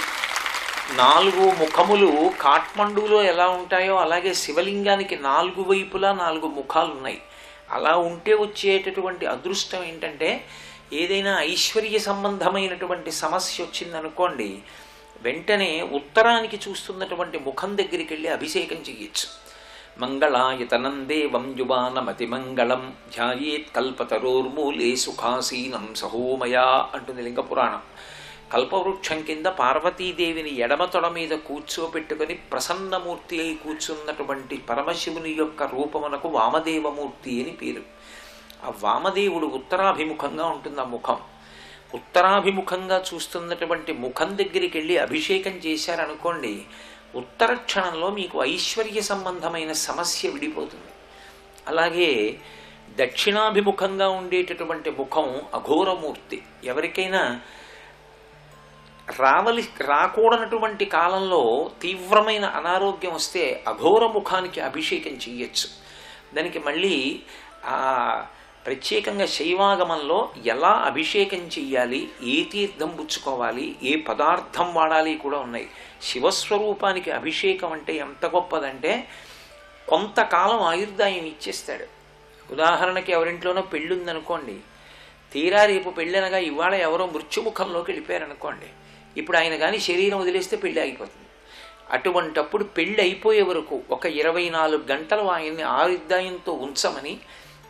4 ముఖములు కాఠ్మండూలో ఎలా ఉంటాయో అలాగే శివలింగానికి 4 వైపులా 4 ముఖాలు ఉన్నాయి. అలా ఉంటే వచ్చేటటువంటి అదృష్టం ఏంటంటే ఏదైనా ఐశ్వర్య సంబంధమైనటువంటి సమస్య వచ్చిందనుకోండి, వెంటనే ఉత్తరానికి చూస్తున్నటువంటి ముఖం దగ్గరికి వెళ్ళి అభిషేకం చేయొచ్చు. మంగళాయతనం దేవం యువానమతి మంగళం ధ్యాయేత్ కల్పతరోర్మూలే సుఖాసీనం సహోమయా అంటుంది లింగపురాణం. కల్పవృక్షం కింద పార్వతీదేవిని ఎడమ తొడ మీద కూర్చోబెట్టుకుని ప్రసన్నమూర్తి అయి కూర్చున్నటువంటి పరమశివుని యొక్క రూపమునకు వామదేవమూర్తి అని పేరు. ఆ వామదేవుడు ఉత్తరాభిముఖంగా ఉంటుంది. ఆ ముఖం ఉత్తరాభిముఖంగా చూస్తున్నటువంటి ముఖం దగ్గరికి వెళ్ళి అభిషేకం చేశారనుకోండి, ఉత్తర క్షణంలో మీకు ఐశ్వర్య సంబంధమైన సమస్య విడిపోతుంది. అలాగే దక్షిణాభిముఖంగా ఉండేటటువంటి ముఖం అఘోరమూర్తి. ఎవరికైనా రాకూడనటువంటి కాలంలో తీవ్రమైన అనారోగ్యం వస్తే అఘోర ముఖానికి అభిషేకం చెయ్యొచ్చు. దానికి మళ్ళీ ప్రత్యేకంగా శైవాగమంలో ఎలా అభిషేకం చెయ్యాలి, ఏ తీర్థం పుచ్చుకోవాలి, ఏ పదార్థం వాడాలి కూడా ఉన్నాయి. శివస్వరూపానికి అభిషేకం అంటే ఎంత గొప్పదంటే కొంతకాలం ఆయుర్దాయం ఇచ్చేస్తాడు. ఉదాహరణకి ఎవరింట్లోనో పెళ్ళి ఉందనుకోండి, తీరా రేపు పెళ్ళనగా ఇవాళ ఎవరో మృత్యుముఖంలోకి వెళ్ళిపోయారనుకోండి, ఇప్పుడు ఆయన కానీ శరీరం వదిలేస్తే పెళ్ళి అయిపోతుంది. అటువంటప్పుడు పెళ్ళి అయిపోయే వరకు ఒక 24 గంటలు ఆయన్ని ఆయుర్దాయంతో ఉంచమని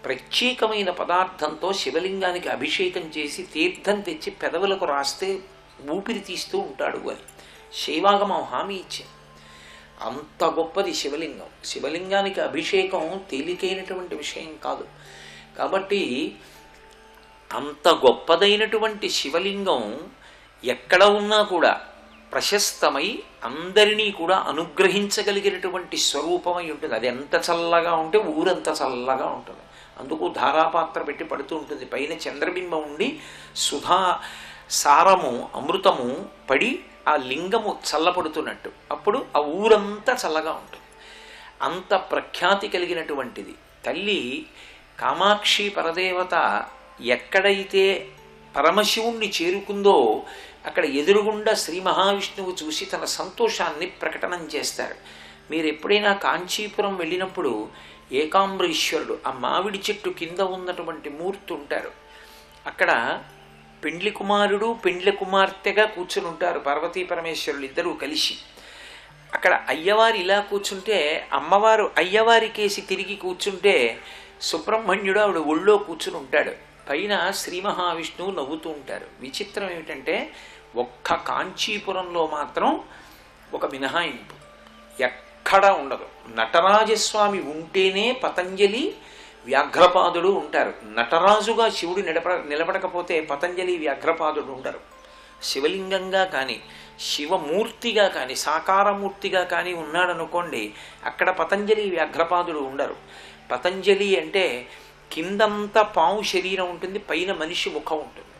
ప్రత్యేకమైన పదార్థంతో శివలింగానికి అభిషేకం చేసి తీర్థం తెచ్చి పెదవులకు రాస్తే ఊపిరి తీస్తూ ఉంటాడు అని శైవాగమం హామీ ఇచ్చింది. అంత గొప్పది శివలింగం. శివలింగానికి అభిషేకం తేలికైనటువంటి విషయం కాదు. కాబట్టి అంత గొప్పదైనటువంటి శివలింగం ఎక్కడ ఉన్నా కూడా ప్రశస్తమై అందరినీ కూడా అనుగ్రహించగలిగినటువంటి స్వరూపమై ఉంటుంది. అది ఎంత చల్లగా ఉంటే ఊరంత చల్లగా ఉంటుంది. అందుకు ధారాపాత్ర పెట్టి పడుతూ ఉంటుంది. పైన చంద్రబింబం ఉండి సుధా సారము అమృతము పడి ఆ లింగము చల్లపడుతున్నట్టు అప్పుడు ఆ ఊరంతా చల్లగా ఉంటుంది. అంత ప్రఖ్యాతి కలిగినటువంటిది తల్లి కామాక్షి పరదేవత. ఎక్కడైతే పరమశివుణ్ణి చేరుకుందో అక్కడ ఎదురుగుండా శ్రీ మహావిష్ణువు చూసి తన సంతోషాన్ని ప్రకటనం చేస్తారు. మీరు ఎప్పుడైనా కాంచీపురం వెళ్ళినప్పుడు ఏకాంబరీశ్వరుడు ఆ మామిడి చెట్టు కింద ఉన్నటువంటి మూర్తి ఉంటారు. అక్కడ పెండ్లి కుమారుడు పెండ్లి కుమార్తెగా కూర్చుని ఉంటారు పార్వతీ పరమేశ్వరులు ఇద్దరూ కలిసి. అక్కడ అయ్యవారు ఇలా కూర్చుంటే అమ్మవారు అయ్యవారి కేసి తిరిగి కూర్చుంటే సుబ్రహ్మణ్యుడు ఆవిడ ఒళ్ళో కూర్చుని ఉంటాడు. పైన శ్రీ మహావిష్ణువు నవ్వుతూ ఉంటారు. విచిత్రం ఏమిటంటే ఒక్క కాంచీపురంలో మాత్రం ఒక మినహాయింపు ఎక్కడా ఉండదు. నటరాజస్వామి ఉంటేనే పతంజలి వ్యాఘ్రపాదుడు ఉంటారు. నటరాజుగా శివుడు నిలబడకపోతే పతంజలి వ్యాఘ్రపాదుడు ఉండరు. శివలింగంగా కానీ శివమూర్తిగా కానీ సాకారమూర్తిగా కానీ ఉన్నాడనుకోండి, అక్కడ పతంజలి వ్యాఘ్రపాదుడు ఉండరు. పతంజలి అంటే కిందంతా పాము శరీరం ఉంటుంది, పైన మనిషి ముఖం ఉంటుంది.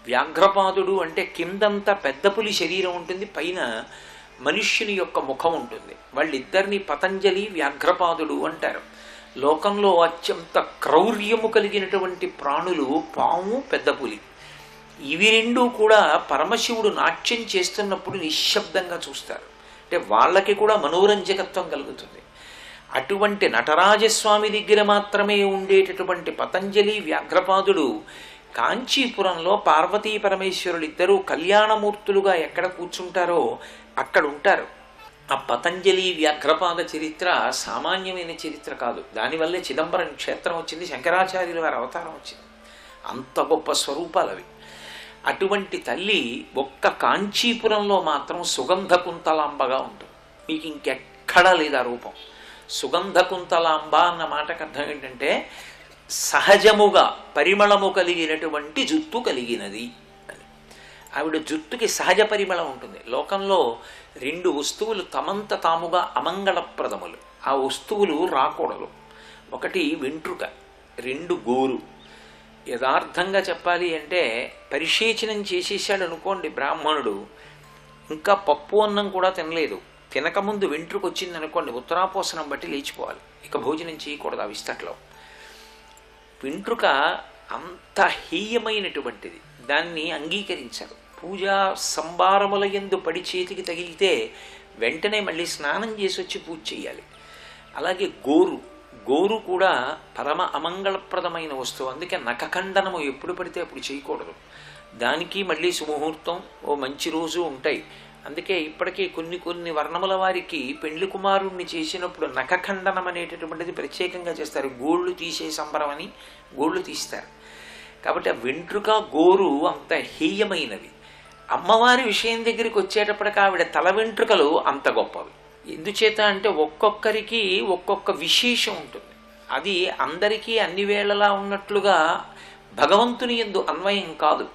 వ్యాఘ్రపాదుడు అంటే కిందంతా పెద్ద పులి శరీరం ఉంటుంది, పైన మనుష్యుని యొక్క ముఖం ఉంటుంది. వాళ్ళిద్దరిని పతంజలి వ్యాఘ్రపాదుడు అంటారు. లోకంలో అత్యంత క్రౌర్యము కలిగినటువంటి ప్రాణులు పాము పెద్ద పులి. ఇవి రెండూ కూడా పరమశివుడు నాట్యం చేస్తున్నప్పుడు నిశ్శబ్దంగా చూస్తారు. అంటే వాళ్ళకి కూడా మనోరంజకత్వం కలుగుతుంది. అటువంటి నటరాజస్వామి దగ్గర మాత్రమే ఉండేటటువంటి పతంజలి వ్యాఘ్రపాదుడు కాంచీపురంలో పార్వతీ పరమేశ్వరులు ఇద్దరూ కళ్యాణమూర్తులుగా ఎక్కడ కూర్చుంటారో అక్కడ ఉంటారు. ఆ పతంజలి వ్యాఘ్రపాద చరిత్ర సామాన్యమైన చరిత్ర కాదు. దానివల్లే చిదంబరం క్షేత్రం వచ్చింది, శంకరాచార్యుల వారి అవతారం వచ్చింది. అంత గొప్ప స్వరూపాలు అవి. అటువంటి తల్లి ఒక్క కాంచీపురంలో మాత్రం సుగంధ కుంతలాంబగా ఉంటుంది. మీకు ఇంకెక్కడా లేదు ఆ రూపం. సుగంధ కుంతలాంబ అన్న మాటకు అర్థం ఏంటంటే సహజముగా పరిమళము కలిగినటువంటి జుత్తు కలిగినది అని. ఆవిడ జుత్తుకి సహజ పరిమళం ఉంటుంది. లోకంలో 2 వస్తువులు తమంత తాముగా అమంగళప్రదములు. ఆ వస్తువులు రాకూడదు. ఒకటి వెంట్రుక, 2 గోరు. యథార్థంగా చెప్పాలి అంటే పరిశేచనం చేసేసాడు అనుకోండి బ్రాహ్మణుడు, ఇంకా పప్పు అన్నం కూడా తినలేదు, తినకముందు వెంట్రుకు వచ్చింది అనుకోండి, ఉత్తరాపోసనం బట్టి లేచిపోవాలి, ఇక భోజనం చేయకూడదు ఆ విస్తట్లో. వెంట్రుక అంత హీయమైనటువంటిది, దాన్ని అంగీకరించారు. పూజా సంభారముల యందు పడి చేతికి తగిలితే వెంటనే మళ్ళీ స్నానం చేసి వచ్చి పూజ చేయాలి. అలాగే గోరు కూడా పరమ అమంగళప్రదమైన వస్తువు. అందుకే నఖఖండనము ఎప్పుడు పడితే అప్పుడు చేయకూడదు. దానికి మళ్ళీ సుముహూర్తం, ఓ మంచి రోజు ఉంటాయి. అందుకే ఇప్పటికీ కొన్ని వర్ణముల వారికి పెండ్లి కుమారుణ్ణి చేసినప్పుడు నఖఖండనం అనేటటువంటిది ప్రత్యేకంగా చేస్తారు. గోళ్ళు తీసే సంబరం అని గోళ్ళు తీస్తారు. కాబట్టి ఆ వెంట్రుక గోరు అంత హేయమైనవి. అమ్మవారి విషయం దగ్గరికి వచ్చేటప్పటికి ఆవిడ తల వెంట్రుకలు అంత గొప్పవి. ఎందుచేత అంటే ఒక్కొక్కరికి ఒక్కొక్క విశేషం ఉంటుంది. అది అందరికీ అన్ని వేళలా ఉన్నట్లుగా భగవంతుని యందు అన్వయం కాదు.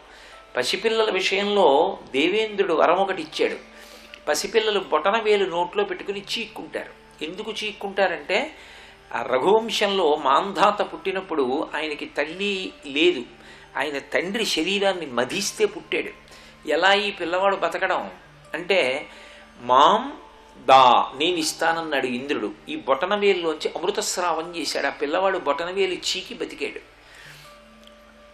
పసిపిల్లల విషయంలో దేవేంద్రుడు వరం ఒకటి ఇచ్చాడు. పసిపిల్లలు బొటన వేలు నోట్లో పెట్టుకుని చీక్కుంటారు. ఎందుకు చీక్కుంటారంటే ఆ రఘువంశంలో మాంధాత పుట్టినప్పుడు ఆయనకి తల్లి లేదు, ఆయన తండ్రి శరీరాన్ని మధిస్తే పుట్టాడు. ఎలా ఈ పిల్లవాడు బతకడం అంటే మాం దా నేను ఇస్తానన్నాడు ఇంద్రుడు. ఈ బొటనవేలులోంచి అమృతస్రావం చేశాడు. ఆ పిల్లవాడు బొటనవేలు చీకి బతికాడు.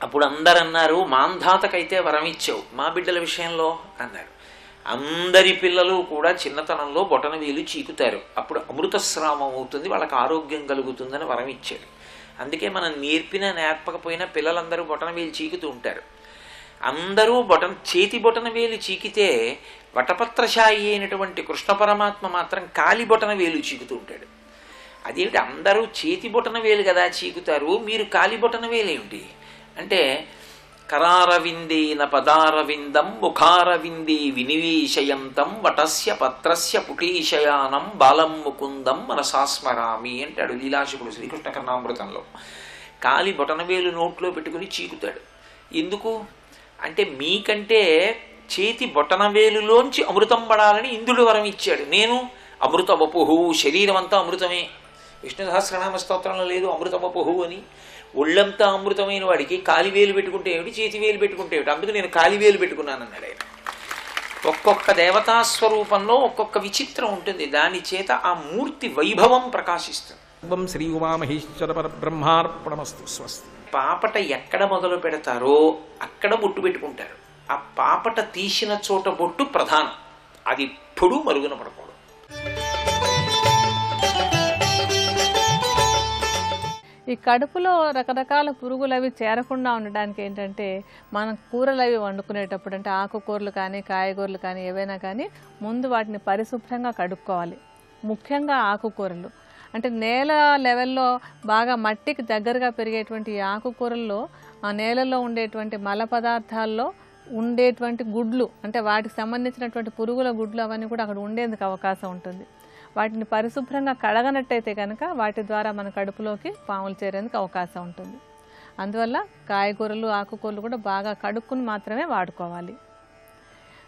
అప్పుడు అందరు అన్నారు, మాంధాతకైతే వరం ఇచ్చావు, మా బిడ్డల విషయంలో అన్నారు. అందరి పిల్లలు కూడా చిన్నతనంలో బొటనవేలు చీకుతారు, అప్పుడు అమృతస్రావం అవుతుంది, వాళ్ళకి ఆరోగ్యం కలుగుతుందని వరం ఇచ్చాడు. అందుకే మనం నేర్పినా నేర్పకపోయినా పిల్లలందరూ బొటనవేలు చీకుతూ ఉంటారు. అందరూ చేతి బొటనవేలు చీకితే వటపత్రశాయి అయినటువంటి కృష్ణ పరమాత్మ మాత్రం కాలి బొటనవేలు చీకుతూ ఉంటాడు. అదేమిటి అందరూ చేతి బొటనవేలు కదా చీకుతారు, మీరు కాలి బొటనవేలేమిటి అంటే కరారవిందేన పదారవిందం ముఖారవిందే వినివేశయంతం వటస్య పత్రస్య పుటీశయానం బాలం ముకుందం మనసాస్మరామి అంటాడు లీలాశకుడు శ్రీకృష్ణ కర్ణామృతంలో. కాలి బొటనవేలు నోట్లో పెట్టుకుని చీకుతాడు. ఎందుకు అంటే మీకంటే చేతి బొటనవేలులోంచి అమృతం పడాలని ఇంద్రుడు వరం ఇచ్చాడు. నేను అమృత వపుహు, శరీరం అంతా అమృతమే. విష్ణు సహస్రనామ స్తోత్రంలో లేదు అమృత వపుహు అని. ఒళ్ళంతా అమృతమైన వాడికి కాలివేలు పెట్టుకుంటే ఏమిటి, చేతి వేలు పెట్టుకుంటే ఏమిటి, అందుకు నేను కాలివేలు పెట్టుకున్నానన్నాడు ఆయన. ఒక్కొక్క దేవతాస్వరూపంలో ఒక్కొక్క విచిత్రం ఉంటుంది, దాని చేత ఆ మూర్తి వైభవం ప్రకాశిస్తుంది. శ్రీ ఉమామహేశ్వర పరబ్రహ్మార్పణమస్తు. స్వస్తి. పాపట ఎక్కడ మొదలు పెడతారో అక్కడ బొట్టు పెట్టుకుంటారు. ఆ పాపట తీసిన చోట బొట్టు ప్రధానం, అది ఎప్పుడూ మరుగున పడకూడదు. ఈ కడుపులో రకరకాల పురుగులు అవి చేరకుండా ఉండడానికి ఏంటంటే మనం కూరలు అవి వండుకునేటప్పుడు అంటే ఆకుకూరలు కానీ కాయగూరలు కానీ ఏవైనా కానీ ముందు వాటిని పరిశుభ్రంగా కడుక్కోవాలి. ముఖ్యంగా ఆకుకూరలు అంటే నేల లెవెల్లో బాగా మట్టికి దగ్గరగా పెరిగేటువంటి ఈ ఆకుకూరల్లో ఆ నేలలో ఉండేటువంటి మల పదార్థాల్లో ఉండేటువంటి గుడ్లు అంటే వాటికి సంబంధించినటువంటి పురుగుల గుడ్లు అవన్నీ కూడా అక్కడ ఉండేందుకు అవకాశం ఉంటుంది. వాటిని పరిశుభ్రంగా కడగనట్టయితే కనుక వాటి ద్వారా మన కడుపులోకి పాములు చేరేందుకు అవకాశం ఉంటుంది. అందువల్ల కాయగూరలు ఆకుకూరలు కూడా బాగా కడుక్కుని మాత్రమే వాడుకోవాలి.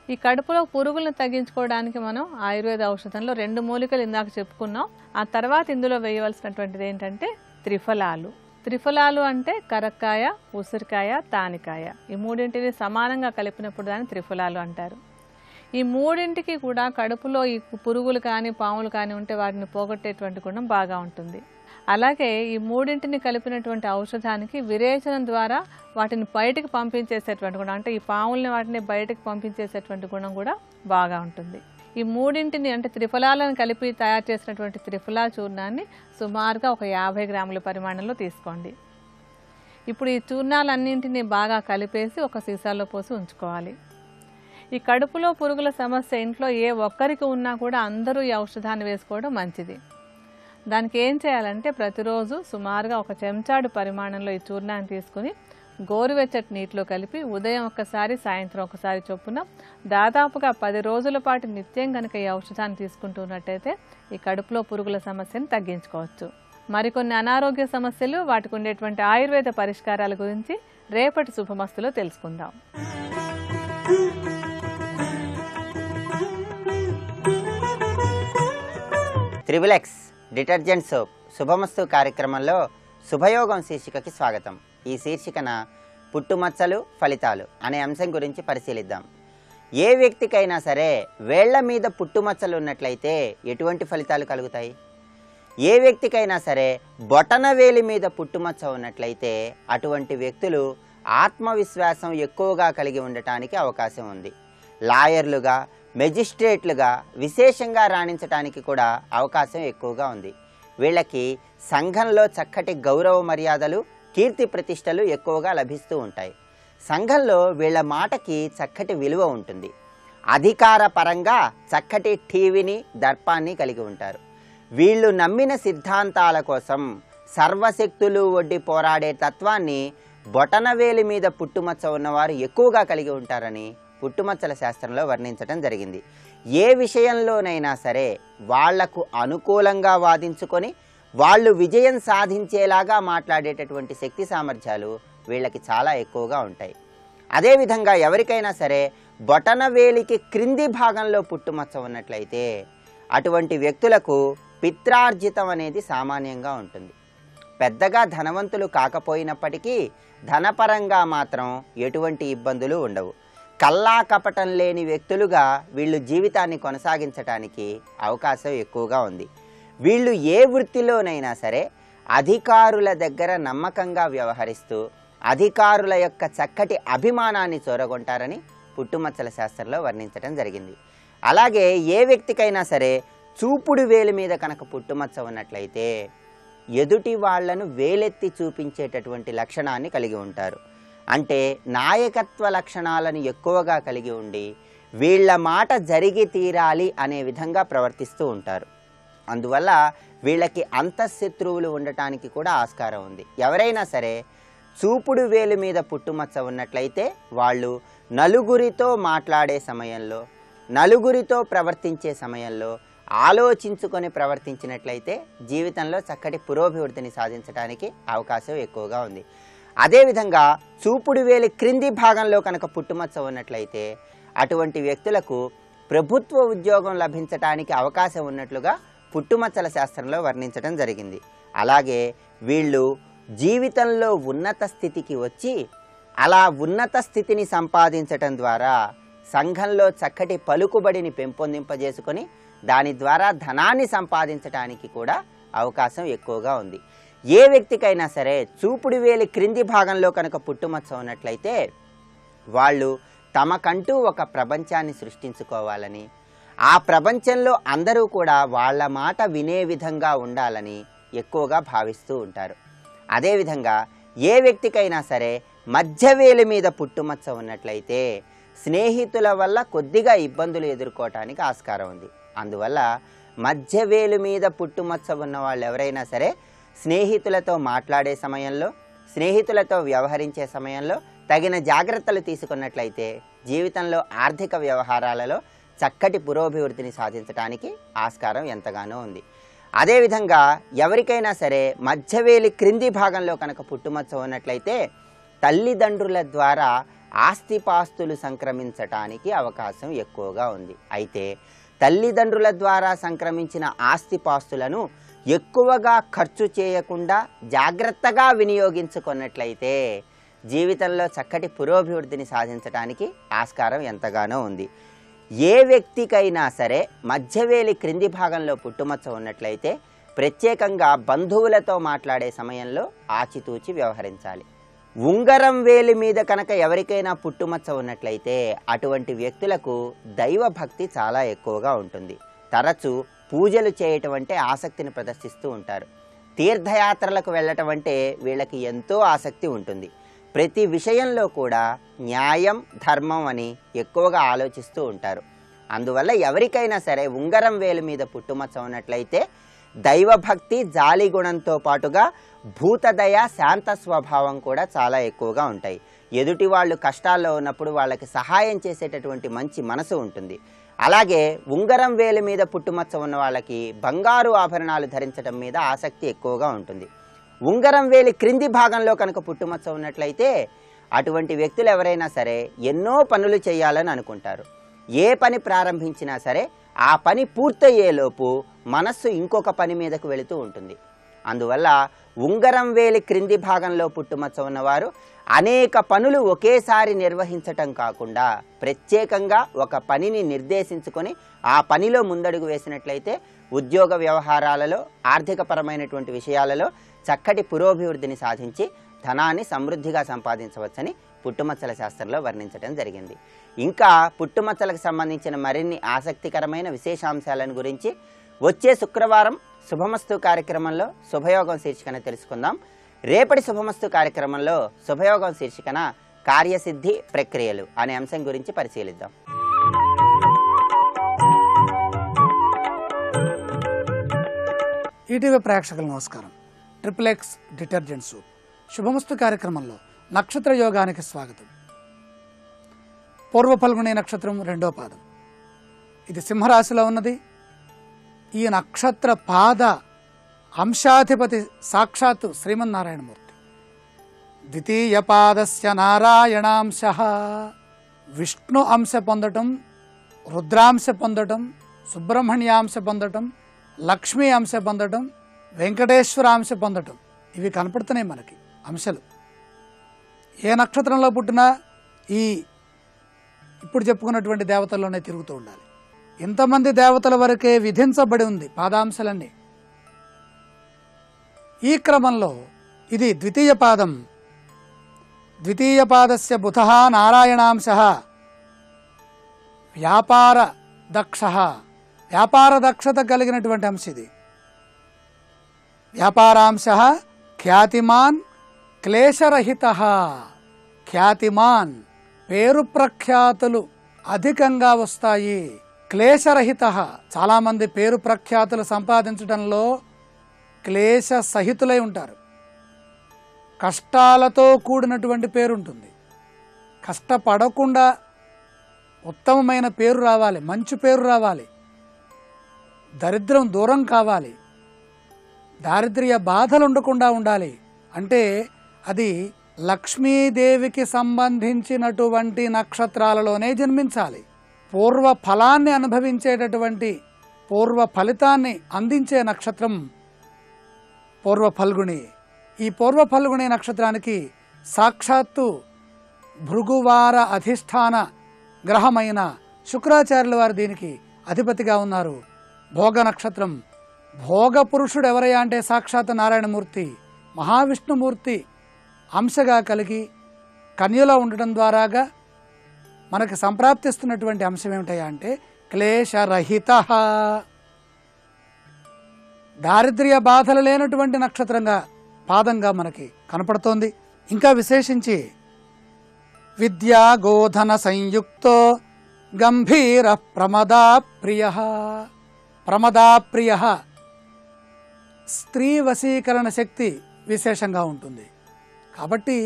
ఈ కడుపులో పురుగులను తగ్గించుకోవడానికి మనం ఆయుర్వేద ఔషధంలో 2 మూలికలు ఇందాక చెప్పుకున్నాం. ఆ తర్వాత ఇందులో వేయవలసినటువంటిది ఏంటంటే త్రిఫలాలు. త్రిఫలాలు అంటే కరక్కాయ, ఉసిరికాయ, తానికాయ, ఈ మూడింటిని సమానంగా కలిపినప్పుడు దాన్ని త్రిఫలాలు అంటారు. ఈ మూడింటికి కూడా కడుపులో ఈ పురుగులు కానీ పాములు కానీ ఉంటే వాటిని పోగొట్టేటువంటి గుణం బాగా ఉంటుంది. అలాగే ఈ మూడింటిని కలిపినటువంటి ఔషధానికి విరేచనం ద్వారా వాటిని బయటికి పంపించేసేటువంటి గుణం అంటే ఈ పాముల్ని వాటిని బయటకు పంపించేసేటువంటి గుణం కూడా బాగా ఉంటుంది. ఈ మూడింటిని అంటే త్రిఫలాలను కలిపి తయారు చేసినటువంటి త్రిఫలా చూర్ణాన్ని సుమారుగా ఒక 50 గ్రాముల పరిమాణంలో తీసుకోండి. ఇప్పుడు ఈ చూర్ణాలన్నింటినీ బాగా కలిపేసి ఒక సీసాలో పోసి ఉంచుకోవాలి. ఈ కడుపులో పురుగుల సమస్య ఇంట్లో ఏ ఒక్కరికి ఉన్నా కూడా అందరూ ఈ ఔషధాన్ని వేసుకోవడం మంచిది. దానికి ఏం చేయాలంటే ప్రతిరోజు సుమారుగా ఒక చెంచాడు పరిమాణంలో ఈ చూర్ణాన్ని తీసుకుని గోరువెచ్చటి నీటిలో కలిపి ఉదయం ఒకసారి సాయంత్రం ఒకసారి చొప్పున దాదాపుగా 10 రోజుల పాటు నిత్యం కనుక ఈ ఔషధాన్ని తీసుకుంటున్నట్టయితే ఈ కడుపులో పురుగుల సమస్యను తగ్గించుకోవచ్చు. మరికొన్ని అనారోగ్య సమస్యలు వాటికి ఉండేటువంటి ఆయుర్వేద పరిష్కారాల గురించి రేపటి శుభమస్తులో తెలుసుకుందాం. త్రిబులెక్స్ డిటర్జెంట్ సోప్ శుభమస్తు కార్యక్రమంలో శుభయోగం శీర్షికకి స్వాగతం. ఈ శీర్షికన పుట్టుమచ్చలు ఫలితాలు అనే అంశం గురించి పరిశీలిద్దాం. ఏ వ్యక్తికైనా సరే వేళ్ల మీద పుట్టుమచ్చలు ఉన్నట్లయితే ఎటువంటి ఫలితాలు కలుగుతాయి? ఏ వ్యక్తికైనా సరే బొటనవేలి మీద పుట్టుమచ్చ ఉన్నట్లయితే అటువంటి వ్యక్తులు ఆత్మవిశ్వాసం ఎక్కువగా కలిగి ఉండటానికి అవకాశం ఉంది. లాయర్లుగా మెజిస్ట్రేట్లుగా విశేషంగా రాణించడానికి కూడా అవకాశం ఎక్కువగా ఉంది. వీళ్ళకి సంఘంలో చక్కటి గౌరవ మర్యాదలు కీర్తి ప్రతిష్టలు ఎక్కువగా లభిస్తూ ఉంటాయి. సంఘంలో వీళ్ళ మాటకి చక్కటి విలువ ఉంటుంది. అధికార పరంగా చక్కటి టీవీని దర్పాన్ని కలిగి ఉంటారు. వీళ్ళు నమ్మిన సిద్ధాంతాల కోసం సర్వశక్తులు ఒడ్డి పోరాడే తత్వాన్ని బొటనవేలి మీద పుట్టుమచ్చ ఉన్నవారు ఎక్కువగా కలిగి ఉంటారని పుట్టుమచ్చల శాస్త్రంలో వర్ణించడం జరిగింది. ఏ విషయంలోనైనా సరే వాళ్లకు అనుకూలంగా వాదించుకొని వాళ్ళు విజయం సాధించేలాగా మాట్లాడేటటువంటి శక్తి సామర్థ్యాలు వీళ్ళకి చాలా ఎక్కువగా ఉంటాయి. అదేవిధంగా ఎవరికైనా సరే బొటనవేలికి క్రింది భాగంలో పుట్టుమచ్చ ఉన్నట్లయితే అటువంటి వ్యక్తులకు పిత్రార్జితం అనేది సామాన్యంగా ఉంటుంది. పెద్దగా ధనవంతులు కాకపోయినప్పటికీ ధనపరంగా మాత్రం ఎటువంటి ఇబ్బందులు ఉండవు. కల్లా కపటం లేని వ్యక్తులుగా వీళ్ళు జీవితాన్ని కొనసాగించడానికి అవకాశం ఎక్కువగా ఉంది. వీళ్ళు ఏ వృత్తిలోనైనా సరే అధికారుల దగ్గర నమ్మకంగా వ్యవహరిస్తూ అధికారుల యొక్క చక్కటి అభిమానాన్ని చూరగొంటారని పుట్టుమచ్చల శాస్త్రంలో వర్ణించడం జరిగింది. అలాగే ఏ వ్యక్తికైనా సరే చూపుడు వేలు మీద కనుక పుట్టుమచ్చ ఉన్నట్లయితే ఎదుటి వాళ్లను వేలెత్తి చూపించేటటువంటి లక్షణాన్ని కలిగి ఉంటారు. అంటే నాయకత్వ లక్షణాలను ఎక్కువగా కలిగి ఉండి వీళ్ళ మాట జరిగి తీరాలి అనే విధంగా ప్రవర్తిస్తూ ఉంటారు. అందువల్ల వీళ్ళకి అంతఃశత్రువులు ఉండటానికి కూడా ఆస్కారం ఉంది. ఎవరైనా సరే చూపుడు వేలు మీద పుట్టుమచ్చ ఉన్నట్లయితే వాళ్ళు నలుగురితో మాట్లాడే సమయంలో నలుగురితో ప్రవర్తించే సమయంలో ఆలోచించుకొని ప్రవర్తించినట్లయితే జీవితంలో చక్కటి పురోభివృద్ధిని సాధించడానికి అవకాశం ఎక్కువగా ఉంది. అదేవిధంగా చూపుడు వేలి క్రింది భాగంలో కనుక పుట్టుమచ్చ ఉన్నట్లయితే అటువంటి వ్యక్తులకు ప్రభుత్వ ఉద్యోగం లభించడానికి అవకాశం ఉన్నట్లుగా పుట్టుమచ్చల శాస్త్రంలో వర్ణించడం జరిగింది. అలాగే వీళ్ళు జీవితంలో ఉన్నత స్థితికి వచ్చి అలా ఉన్నత స్థితిని సంపాదించటం ద్వారా సంఘంలో చక్కటి పలుకుబడిని పెంపొందింపజేసుకొని దాని ద్వారా ధనాన్ని సంపాదించడానికి కూడా అవకాశం ఎక్కువగా ఉంది. ఏ వ్యక్తికైనా సరే చూపుడు వేలి క్రింది భాగంలో కనుక పుట్టుమచ్చ ఉన్నట్లయితే వాళ్ళు తమకంటూ ఒక ప్రపంచాన్ని సృష్టించుకోవాలని ఆ ప్రపంచంలో అందరూ కూడా వాళ్ళ మాట వినే విధంగా ఉండాలని ఎక్కువగా భావిస్తూ ఉంటారు. అదేవిధంగా ఏ వ్యక్తికైనా సరే మధ్యవేలు మీద పుట్టుమచ్చ ఉన్నట్లయితే స్నేహితుల వల్ల కొద్దిగా ఇబ్బందులు ఎదుర్కోవటానికి ఆస్కారం ఉంది. అందువల్ల మధ్యవేలు మీద పుట్టుమచ్చ ఉన్న వాళ్ళు ఎవరైనా సరే స్నేహితులతో మాట్లాడే సమయంలో స్నేహితులతో వ్యవహరించే సమయంలో తగిన జాగ్రత్తలు తీసుకున్నట్లయితే జీవితంలో ఆర్థిక వ్యవహారాలలో చక్కటి పురోభివృద్ధిని సాధించడానికి ఆస్కారం ఎంతగానో ఉంది. అదేవిధంగా ఎవరికైనా సరే మధ్యవేలి క్రింది భాగంలో కనుక పుట్టుమచ్చ ఉన్నట్లయితే తల్లిదండ్రుల ద్వారా ఆస్తిపాస్తులు సంక్రమించటానికి అవకాశం ఎక్కువగా ఉంది. అయితే తల్లిదండ్రుల ద్వారా సంక్రమించిన ఆస్తిపాస్తులను ఎక్కువగా ఖర్చు చేయకుండా జాగ్రత్తగా వినియోగించుకున్నట్లయితే జీవితంలో చక్కటి పురోభివృద్ధిని సాధించడానికి ఆస్కారం ఎంతగానో ఉంది. ఏ వ్యక్తికైనా సరే మధ్యవేలి క్రింది భాగంలో పుట్టుమచ్చ ఉన్నట్లయితే ప్రత్యేకంగా బంధువులతో మాట్లాడే సమయంలో ఆచితూచి వ్యవహరించాలి. ఉంగరం వేలి మీద కనుక ఎవరికైనా పుట్టుమచ్చ ఉన్నట్లయితే అటువంటి వ్యక్తులకు దైవభక్తి చాలా ఎక్కువగా ఉంటుంది. తరచూ పూజలు చేయటం అంటే ఆసక్తిని ప్రదర్శిస్తూ ఉంటారు. తీర్థయాత్రలకు వెళ్ళటం అంటే వీళ్ళకి ఎంతో ఆసక్తి ఉంటుంది. ప్రతి విషయంలో కూడా న్యాయం ధర్మం అని ఎక్కువగా ఆలోచిస్తూ ఉంటారు. అందువల్ల ఎవరికైనా సరే ఉంగరం వేలు మీద పుట్టుమచ్చ ఉన్నట్లయితే దైవభక్తి జాలి గుణంతో పాటుగా భూతదయ శాంత స్వభావం కూడా చాలా ఎక్కువగా ఉంటాయి. ఎదుటి వాళ్ళు కష్టాల్లో ఉన్నప్పుడు వాళ్ళకి సహాయం చేసేటటువంటి మంచి మనసు ఉంటుంది. అలాగే ఉంగరం వేలు మీద పుట్టుమచ్చ ఉన్న వాళ్ళకి బంగారు ఆభరణాలు ధరించడం మీద ఆసక్తి ఎక్కువగా ఉంటుంది. ఉంగరం వేలి క్రింది భాగంలో కనుక పుట్టుమచ్చ ఉన్నట్లయితే అటువంటి వ్యక్తులు ఎవరైనా సరే ఎన్నో పనులు చేయాలని అనుకుంటారు. ఏ పని ప్రారంభించినా సరే ఆ పని పూర్తయ్యేలోపు మనస్సు ఇంకొక పని మీదకు వెళుతూ ఉంటుంది. అందువల్ల ఉంగరం వేలి క్రింది భాగంలో పుట్టుమచ్చ ఉన్నవారు అనేక పనులు ఒకేసారి నిర్వహించటం కాకుండా ప్రత్యేకంగా ఒక పనిని నిర్దేశించుకొని ఆ పనిలో ముందడుగు వేసినట్లయితే ఉద్యోగ వ్యవహారాలలో ఆర్థికపరమైనటువంటి విషయాలలో చక్కటి పురోభివృద్ధిని సాధించి ధనాన్ని సమృద్ధిగా సంపాదించవచ్చని పుట్టుమచ్చల శాస్త్రంలో వర్ణించడం జరిగింది. ఇంకా పుట్టుమచ్చలకు సంబంధించిన మరిన్ని ఆసక్తికరమైన విశేషాంశాలను గురించి వచ్చే శుక్రవారం శుభమస్తు కార్యక్రమంలో శుభయోగం శీర్షికన తెలుసుకుందాం. రేపటి శుభమస్తు కార్యక్రమంలో శుభయోగం శీర్షికన కార్యసిద్ధి ప్రక్రియలు అనే అంశం గురించి పరిశీలిద్దాం. ఈటీవీ ప్రేక్షకులకు నమస్కారం. ట్రిపుల్ X డిటర్జెంట్ సోప్ శుభమస్తు కార్యక్రమంలో నక్షత్ర యోగానికి స్వాగతం. పూర్వ ఫల్గుణి నక్షత్రం 2వ పాదం. ఇది సింహరాశిలో ఉన్నది. ఈ నక్షత్ర పాద అంశాధిపతి సాక్షాత్తు శ్రీమన్నారాయణమూర్తి. ద్వితీయ పాదస్య నారాయణాంశ. విష్ణు అంశ పొందటం, రుద్రాంశ పొందటం, సుబ్రహ్మణ్యాంశ పొందటం, లక్ష్మీ అంశ పొందటం, వెంకటేశ్వర అంశ పొందటం, ఇవి కనపడుతున్నాయి మనకి అంశాలు. ఏ నక్షత్రంలో పుట్టినా ఈ ఇప్పుడు చెప్పుకున్నటువంటి దేవతల్లోనే తిరుగుతూ ఉండాలి. ఇంతమంది దేవతల వరకే విధించబడి ఉంది పాదాంశాలన్నీ. ఈ క్రమంలో ఇది ద్వితీయ పాదం. ద్వితీయ పాదస్య బుధః నారాయణాంశః వ్యాపార దక్ష. వ్యాపార దక్షత కలిగినటువంటి అంశ ఇది. వ్యాపారాంశః ఖ్యాతిమాన్ క్లేశరహితః. ఖ్యాతిమాన్ పేరు ప్రఖ్యాతులు అధికంగా వస్తాయి. క్లేశరహితః చాలామంది పేరు ప్రఖ్యాతులు సంపాదించడంలో క్లేశ సహితులై ఉంటారు. కష్టాలతో కూడినటువంటి పేరు ఉంటుంది. కష్టపడకుండా ఉత్తమమైన పేరు రావాలి, మంచి పేరు రావాలి, దరిద్రం దూరం కావాలి, దారిద్ర్య బాధలు ఉండకుండా ఉండాలి అంటే అది లక్ష్మీదేవికి సంబంధించినటువంటి నక్షత్రాలలోనే జన్మించాలి. పూర్వ ఫలాన్ని అనుభవించేటటువంటి పూర్వ ఫలితాన్ని అందించే నక్షత్రం పూర్వ ఫల్గుణి. ఈ పూర్వ ఫల్గుణి నక్షత్రానికి సాక్షాత్తు భృగువార అధిష్టాన గ్రహమైన శుక్రాచార్యుల వారు దీనికి అధిపతిగా ఉన్నారు. భోగ నక్షత్రం. భోగ పురుషుడు ఎవరయ్యా అంటే సాక్షాత్ నారాయణమూర్తి, మహావిష్ణుమూర్తి అంశగా కలిగి కన్యలో ఉండటం ద్వారాగా మనకు సంప్రాప్తిస్తున్నటువంటి అంశం ఏమిటయ్యా అంటే క్లేశరహిత. దారిద్ర్య బాధలు లేనటువంటి నక్షత్రంగా పాదంగా మనకి కనపడుతోంది. ఇంకా విశేషించి విద్యా గోధన సంయుక్తో గంభీర ప్రమదాప్రియ. ప్రమదాప్రియ స్త్రీ వశీకరణ శక్తి విశేషంగా ఉంటుంది. కాబట్టి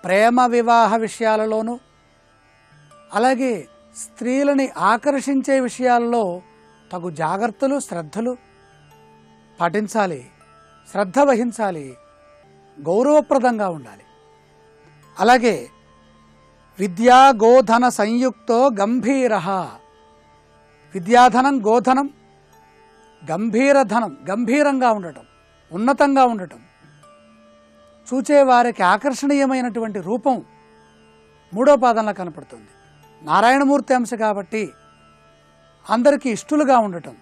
ప్రేమ వివాహ విషయాలలోనూ అలాగే స్త్రీలని ఆకర్షించే విషయాల్లో తగు జాగ్రత్తలు శ్రద్ధలు పాటించాలి, శ్రద్ధ వహించాలి, గౌరవప్రదంగా ఉండాలి. అలాగే విద్యా గోధన సంయుక్తో గంభీర. విద్యాధనం గోధనం గంభీరధనం, గంభీరంగా ఉండటం, ఉన్నతంగా ఉండటం, చూచేవారికి ఆకర్షణీయమైనటువంటి రూపం 3వ పాదంలో కనపడుతుంది. నారాయణమూర్తి అంశ కాబట్టి అందరికీ ఇష్టలుగా ఉండటం,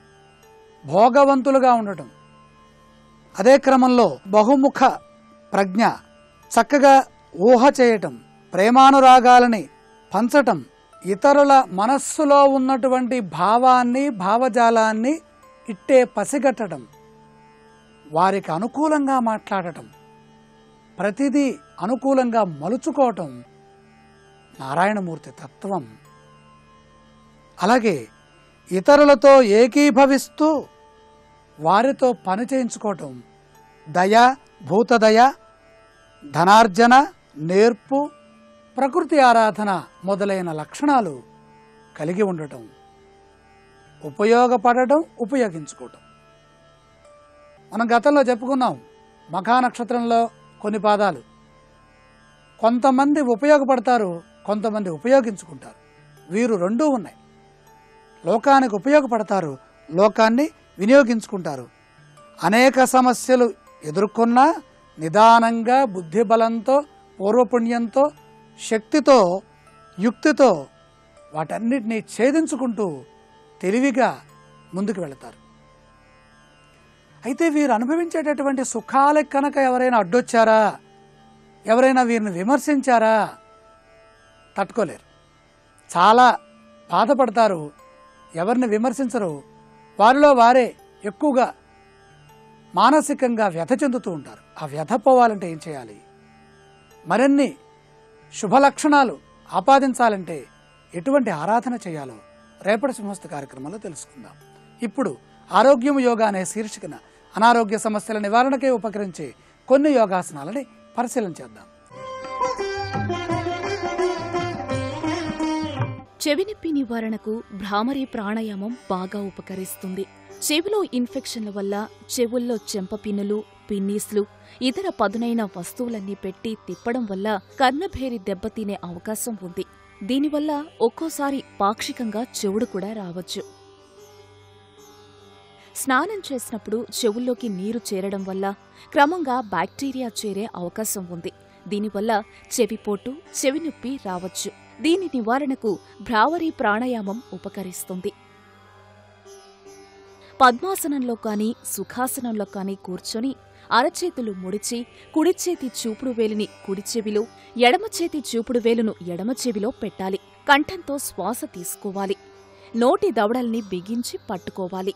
భోగవంతులుగా ఉండటం, అదే క్రమంలో బహుముఖ ప్రజ్ఞ, చక్కగా ఊహ చేయటం, ప్రేమానురాగాలని పంచటం, ఇతరుల మనస్సులో ఉన్నటువంటి భావాన్ని భావజాలాన్ని ఇట్టే పసిగట్టడం, వారికి అనుకూలంగా మాట్లాడటం, ప్రతిదీ అనుకూలంగా మలుచుకోవటం నారాయణమూర్తి తత్వం. అలాగే ఇతరులతో ఏకీభవిస్తూ వారితో పని చేయించుకోవటం, దయ, భూతదయ, ధనార్జన, నేర్పు, ప్రకృతి ఆరాధన మొదలైన లక్షణాలు కలిగి ఉండటం, ఉపయోగపడటం, ఉపయోగించుకోవటం. మనం గతంలో చెప్పుకున్నాం మఖా నక్షత్రంలో కొన్ని పాదాలు. కొంతమంది ఉపయోగపడతారు, కొంతమంది ఉపయోగించుకుంటారు. వీరు రెండూ ఉన్నాయి. లోకానికి ఉపయోగపడతారు, లోకాన్ని వినియోగించుకుంటారు. అనేక సమస్యలు ఎదుర్కొన్నా నిదానంగా బుద్ధిబలంతో, పూర్వపుణ్యంతో, శక్తితో, యుక్తితో వాటన్నిటినీ ఛేదించుకుంటూ తెలివిగా ముందుకు వెళతారు. అయితే వీరు అనుభవించేటటువంటి సుఖాలకు కనుక ఎవరైనా అడ్డొచ్చారా, ఎవరైనా వీరిని విమర్శించారా తట్టుకోలేరు, చాలా బాధపడతారు. ఎవరిని విమర్శించరు, వారిలో వారే ఎక్కువగా మానసికంగా వ్యథ చెందుతూ ఉంటారు. ఆ వ్యథ పోవాలంటే ఏం చేయాలి, మరిన్ని శుభలక్షణాలు ఆపాదించాలంటే ఎటువంటి ఆరాధన చేయాలో రేపటి సింహస్థ కార్యక్రమంలో తెలుసుకుందాం. ఇప్పుడు ఆరోగ్యం యోగా అనే శీర్షికన అనారోగ్య సమస్యల నివారణకే ఉపకరించే కొన్ని యోగాసనాలని పరిశీలన చేద్దాం. చెవినొప్పి నివారణకు భ్రామరీ ప్రాణాయామం బాగా ఉపకరిస్తుంది. చెవిలో ఇన్ఫెక్షన్ల వల్ల చెవుల్లో చెంపపిన్నులు, పిన్నీస్లు, ఇతర పదునైన వస్తువులన్నీ పెట్టి తిప్పడం వల్ల కర్ణభేరి దెబ్బతినే అవకాశం ఉంది. దీనివల్ల ఒక్కోసారి పాక్షికంగా చెవుడు కూడా రావచ్చు. స్నానం చేసినప్పుడు చెవుల్లోకి నీరు చేరడం వల్ల క్రమంగా బ్యాక్టీరియా చేరే అవకాశం ఉంది. దీనివల్ల చెవిపోటు, చెవినొప్పి రావచ్చు. దీని నివారణకు భ్రామరీ ప్రాణాయామం ఉపకరిస్తుంది. పద్మాసనంలో కానీ సుఖాసనంలో కానీ కూర్చొని అరచేతులు ముడిచి కుడి చేతి చూపుడు వేలిని కుడి చెవిలో, ఎడమ చేతి చూపుడు వేలును ఎడమ చెవిలో పెట్టాలి. కంఠంతో శ్వాస తీసుకోవాలి. నోటి దవడల్ని బిగించి పట్టుకోవాలి.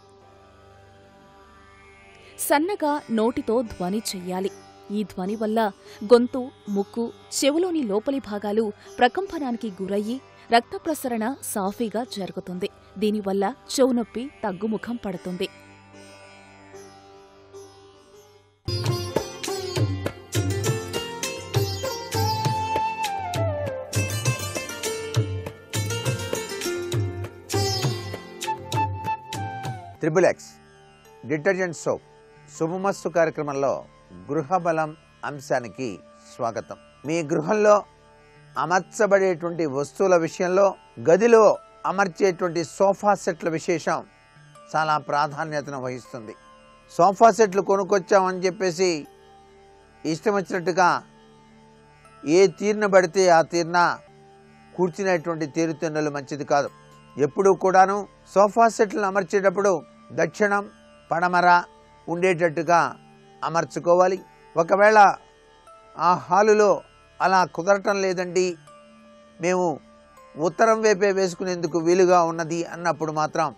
సన్నగా నోటితో ధ్వని చెయ్యాలి. ఈ ధ్వని వల్ల గొంతు, ముక్కు, చెవులోని లోపలి భాగాలు ప్రకంపనానికి గురయ్యి రక్త ప్రసరణ సాఫీగా జరుగుతుంది. దీనివల్ల చెవునొప్పి తగ్గుముఖం పడుతుంది. త్రిబుల్-ఎక్స్ డిటర్జెంట్ సోప్ శుభమస్తు కార్యక్రమంలో గృహబలం అంశానికి స్వాగతం. మీ గృహంలో అమర్చబడేటువంటి వస్తువుల విషయంలో గదిలో అమర్చేటువంటి సోఫా సెట్ల విశేషం చాలా ప్రాధాన్యతను వహిస్తుంది. సోఫా సెట్లు కొనుక్కొచ్చామని చెప్పేసి ఇష్టం వచ్చినట్టుగా ఏ తీరున పడితే ఆ తీరున కూర్చునేటువంటి తీరుతెన్నులు మంచిది కాదు. ఎప్పుడూ కూడాను సోఫా సెట్లను అమర్చేటప్పుడు దక్షిణం, పడమర ఉండేటట్టుగా అమర్చుకోవాలి. ఒకవేళ ఆ హాలులో అలా కుదరటం లేదండి, మేము ఉత్తరం వైపే వేసుకునేందుకు వీలుగా ఉన్నది అన్నప్పుడు మాత్రం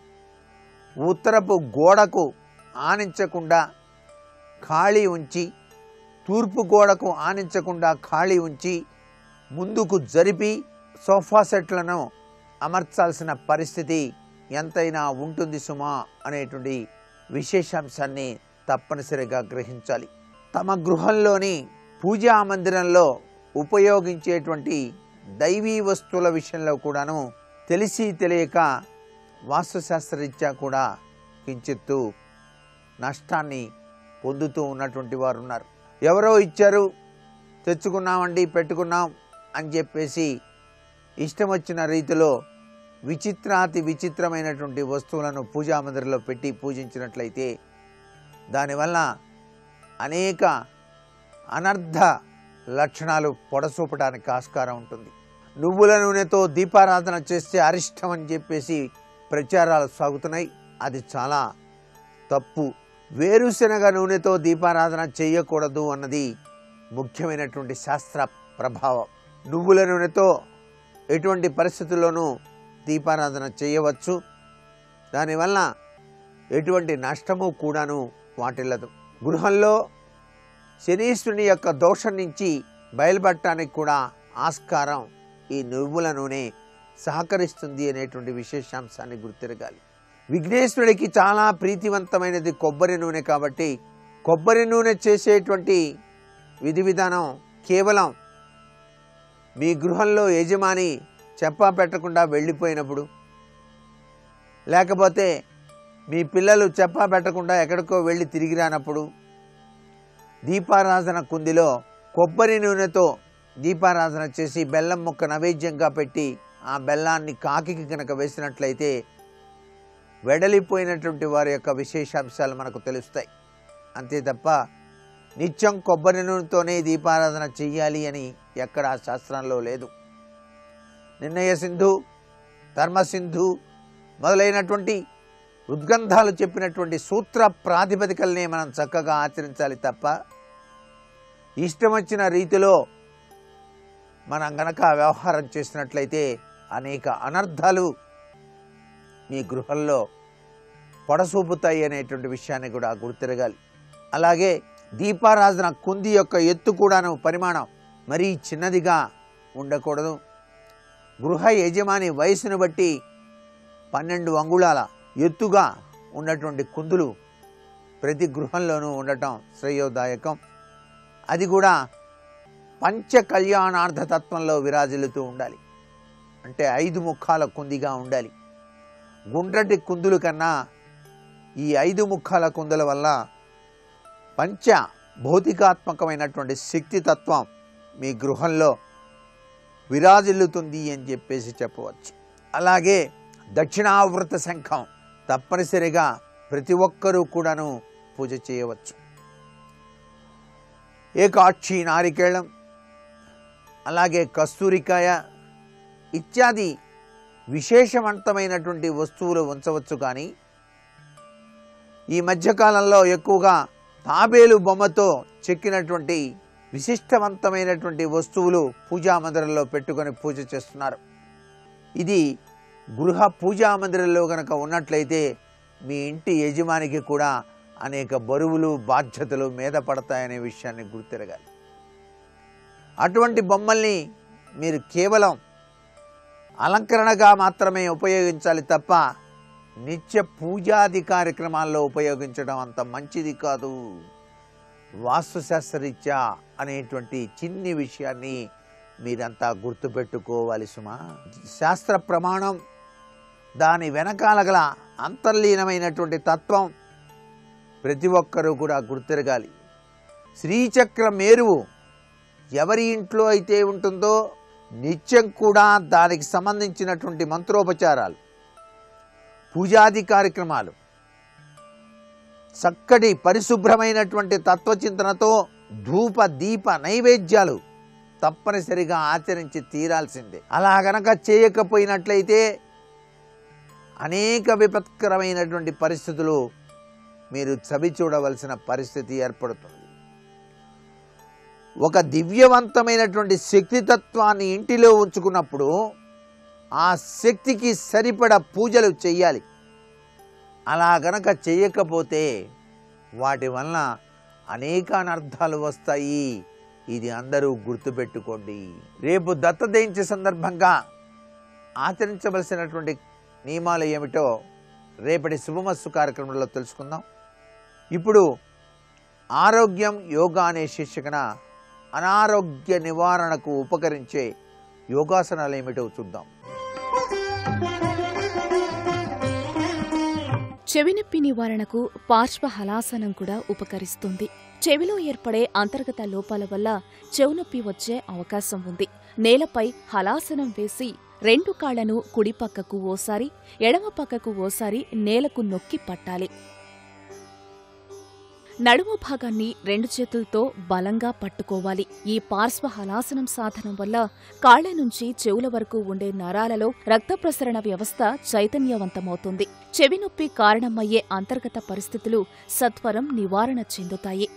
ఉత్తరపు గోడకు ఆనించకుండా ఖాళీ ఉంచి, తూర్పు గోడకు ఆనించకుండా ఖాళీ ఉంచి ముందుకు జరిపి సోఫా సెట్లను అమర్చాల్సిన పరిస్థితి ఎంతైనా ఉంటుంది సుమా అనేటువంటి విశేషాంశాన్ని తప్పనిసరిగా గ్రహించాలి. తమ గృహంలోని పూజా మందిరంలో ఉపయోగించేటువంటి దైవీ వస్తువుల విషయంలో కూడాను తెలిసి తెలియక వాస్తుశాస్త్రరీత్యా కూడా కించిత్తు నష్టాన్ని పొందుతూ ఉన్నటువంటి వారు ఉన్నారు. ఎవరో ఇచ్చారు, తెచ్చుకున్నామండి, పెట్టుకున్నాం అని చెప్పేసి ఇష్టం వచ్చిన రీతిలో విచిత్రాతి విచిత్రమైనటువంటి వస్తువులను పూజా మందిరంలో పెట్టి పూజించినట్లయితే దానివల్ల అనేక అనర్థ లక్షణాలు పొడసూపడానికి ఆస్కారం ఉంటుంది. నువ్వుల నూనెతో దీపారాధన చేస్తే అరిష్టం అని చెప్పేసి ప్రచారాలు సాగుతున్నాయి. అది చాలా తప్పు. వేరుశనగ నూనెతో దీపారాధన చేయకూడదు అన్నది ముఖ్యమైనటువంటి శాస్త్ర ప్రభావం. నువ్వుల నూనెతో ఎటువంటి పరిస్థితుల్లోనూ దీపారాధన చేయవచ్చు. దానివల్ల ఎటువంటి నష్టము కూడాను వాటిల్లదు. గృహంలో శనీశ్వరుని యొక్క దోషం నుంచి బయలుపడటానికి కూడా ఆస్కారం ఈ నువ్వుల నూనె సహకరిస్తుంది అనేటువంటి విశేషాంశాన్ని గుర్తిరగాలి. విఘ్నేశ్వరుడికి చాలా ప్రీతివంతమైనది కొబ్బరి నూనె కాబట్టి కొబ్బరి నూనె చేసేటువంటి విధి విధానం కేవలం మీ గృహంలో యజమాని చెప్పా పెట్టకుండా వెళ్ళిపోయినప్పుడు, లేకపోతే మీ పిల్లలు చెప్పా పెట్టకుండా ఎక్కడికో వెళ్ళి తిరిగి రానప్పుడు దీపారాధన కుందిలో కొబ్బరి నూనెతో దీపారాధన చేసి బెల్లం ముక్క నైవేద్యంగా పెట్టి ఆ బెల్లాన్ని కాకికి కనుక వేసినట్లయితే వెడలిపోయినటువంటి వారి యొక్క విశేషాంశాలు మనకు తెలుస్తాయి. అంతే తప్ప నిత్యం కొబ్బరి నూనెతోనే దీపారాధన చెయ్యాలి అని ఎక్కడా శాస్త్రంలో లేదు. నిర్ణయ సింధు, ధర్మసింధు మొదలైనటువంటి ఉద్గంధాలు చెప్పినటువంటి సూత్ర ప్రాతిపదికల్నే మనం చక్కగా ఆచరించాలి తప్ప ఇష్టం వచ్చిన రీతిలో మనం గనక వ్యవహారం చేసినట్లయితే అనేక అనర్థాలు మీ గృహంలో పొడసూపుతాయి అనేటువంటి విషయాన్ని కూడా గుర్తిరగాలి. అలాగే దీపారాధన కుంది యొక్క ఎత్తు కూడాను పరిమాణం మరీ చిన్నదిగా ఉండకూడదు. గృహ యజమాని వయసును బట్టి 12 అంగుళాల ఎత్తుగా ఉన్నటువంటి కుందులు ప్రతి గృహంలోనూ ఉండటం శ్రేయోదాయకం. అది కూడా పంచ కళ్యాణార్థ తత్వంలో విరాజిల్లుతూ ఉండాలి. అంటే 5 ముఖాల కుందిగా ఉండాలి. గుండ్రటి కుందుల కన్నా ఈ 5 ముఖాల కుందుల వల్ల పంచ భౌతికాత్మకమైనటువంటి శక్తితత్వం మీ గృహంలో విరాజిల్లుతుంది అని చెప్పేసి చెప్పవచ్చు. అలాగే దక్షిణావృత శంఖం తప్పనిసరిగా ప్రతి ఒక్కరూ కూడాను పూజ చేయవచ్చు. ఏకాక్షి నారికేళం, అలాగే కస్తూరికాయ ఇత్యాది విశేషవంతమైనటువంటి వస్తువులు ఉంచవచ్చు. కానీ ఈ మధ్యకాలంలో ఎక్కువగా తాబేలు బొమ్మతో చెక్కినటువంటి విశిష్టవంతమైనటువంటి వస్తువులు పూజా మందిరంలో పెట్టుకొని పూజ చేస్తున్నారు. ఇది గృహ పూజా మందిరంలో కనుక ఉన్నట్లయితే మీ ఇంటి యజమానికి కూడా అనేక బరువులు బాధ్యతలు మీద పడతాయనే విషయాన్ని గుర్తిరగాలి. అటువంటి బొమ్మల్ని మీరు కేవలం అలంకరణగా మాత్రమే ఉపయోగించాలి తప్ప నిత్య పూజాది కార్యక్రమాల్లో ఉపయోగించడం అంత మంచిది కాదు. వాస్తుశాస్త్రరీత్యా అనేటువంటి చిన్ని విషయాన్ని మీరంతా గుర్తుపెట్టుకోవాలి సుమా. శాస్త్ర ప్రమాణం, దాని వెనకాల గల అంతర్లీనమైనటువంటి తత్వం ప్రతి ఒక్కరూ కూడా గుర్తిరగాలి. శ్రీచక్ర మేరువు ఎవరి ఇంట్లో అయితే ఉంటుందో నిత్యం కూడా దానికి సంబంధించినటువంటి మంత్రోపచారాలు, పూజాది కార్యక్రమాలు, చక్కటి పరిశుభ్రమైనటువంటి తత్వచింతనతో ధూప దీప నైవేద్యాలు తప్పనిసరిగా ఆచరించి తీరాల్సిందే. అలా గనక చేయకపోయినట్లయితే అనేక విపత్కరమైనటువంటి పరిస్థితులు మీరు చవి చూడవలసిన పరిస్థితి ఏర్పడుతుంది. ఒక దివ్యవంతమైనటువంటి శక్తితత్వాన్ని ఇంటిలో ఉంచుకున్నప్పుడు ఆ శక్తికి సరిపడ పూజలు చెయ్యాలి. అలా గనక చేయకపోతే వాటి వలన అనేక అనర్థాలు వస్తాయి. ఇది అందరూ గుర్తుపెట్టుకోండి. రేపు దత్త జయంతి సందర్భంగా ఆచరించవలసినటువంటి నియమాలు ఏమిటో రేపటి శుభమస్తు కార్యక్రమంలో తెలుసుకుందాం. ఇప్పుడు ఆరోగ్యం యోగా అనే శీర్షికన అనారోగ్య నివారణకు ఉపకరించే యోగాసనాలు ఏమిటో చూద్దాం. చెవినొప్పి నివారణకు పార్శ్వ హలాసనం కూడా ఉపకరిస్తుంది. చెవిలో ఏర్పడే అంతర్గత లోపాల వల్ల చెవునొప్పి వచ్చే అవకాశం ఉంది. నేలపై హలాసనం వేసి 2 కాళ్లను కుడి పక్కకు ఓసారి, ఎడమ పక్కకు ఓసారి నేలకు నొక్కి పట్టాలి. నడుము భాగాన్ని 2 చేతులతో బలంగా పట్టుకోవాలి. ఈ పార్శ్వ హలాసనం సాధనం వల్ల కాళ్ల నుంచి చెవుల వరకు ఉండే నరాలలో రక్త ప్రసరణ వ్యవస్థ చైతన్యవంతమవుతుంది. చెవి నొప్పి కారణమయ్యే అంతర్గత పరిస్థితులు సత్వరం నివారణ చెందుతాయి.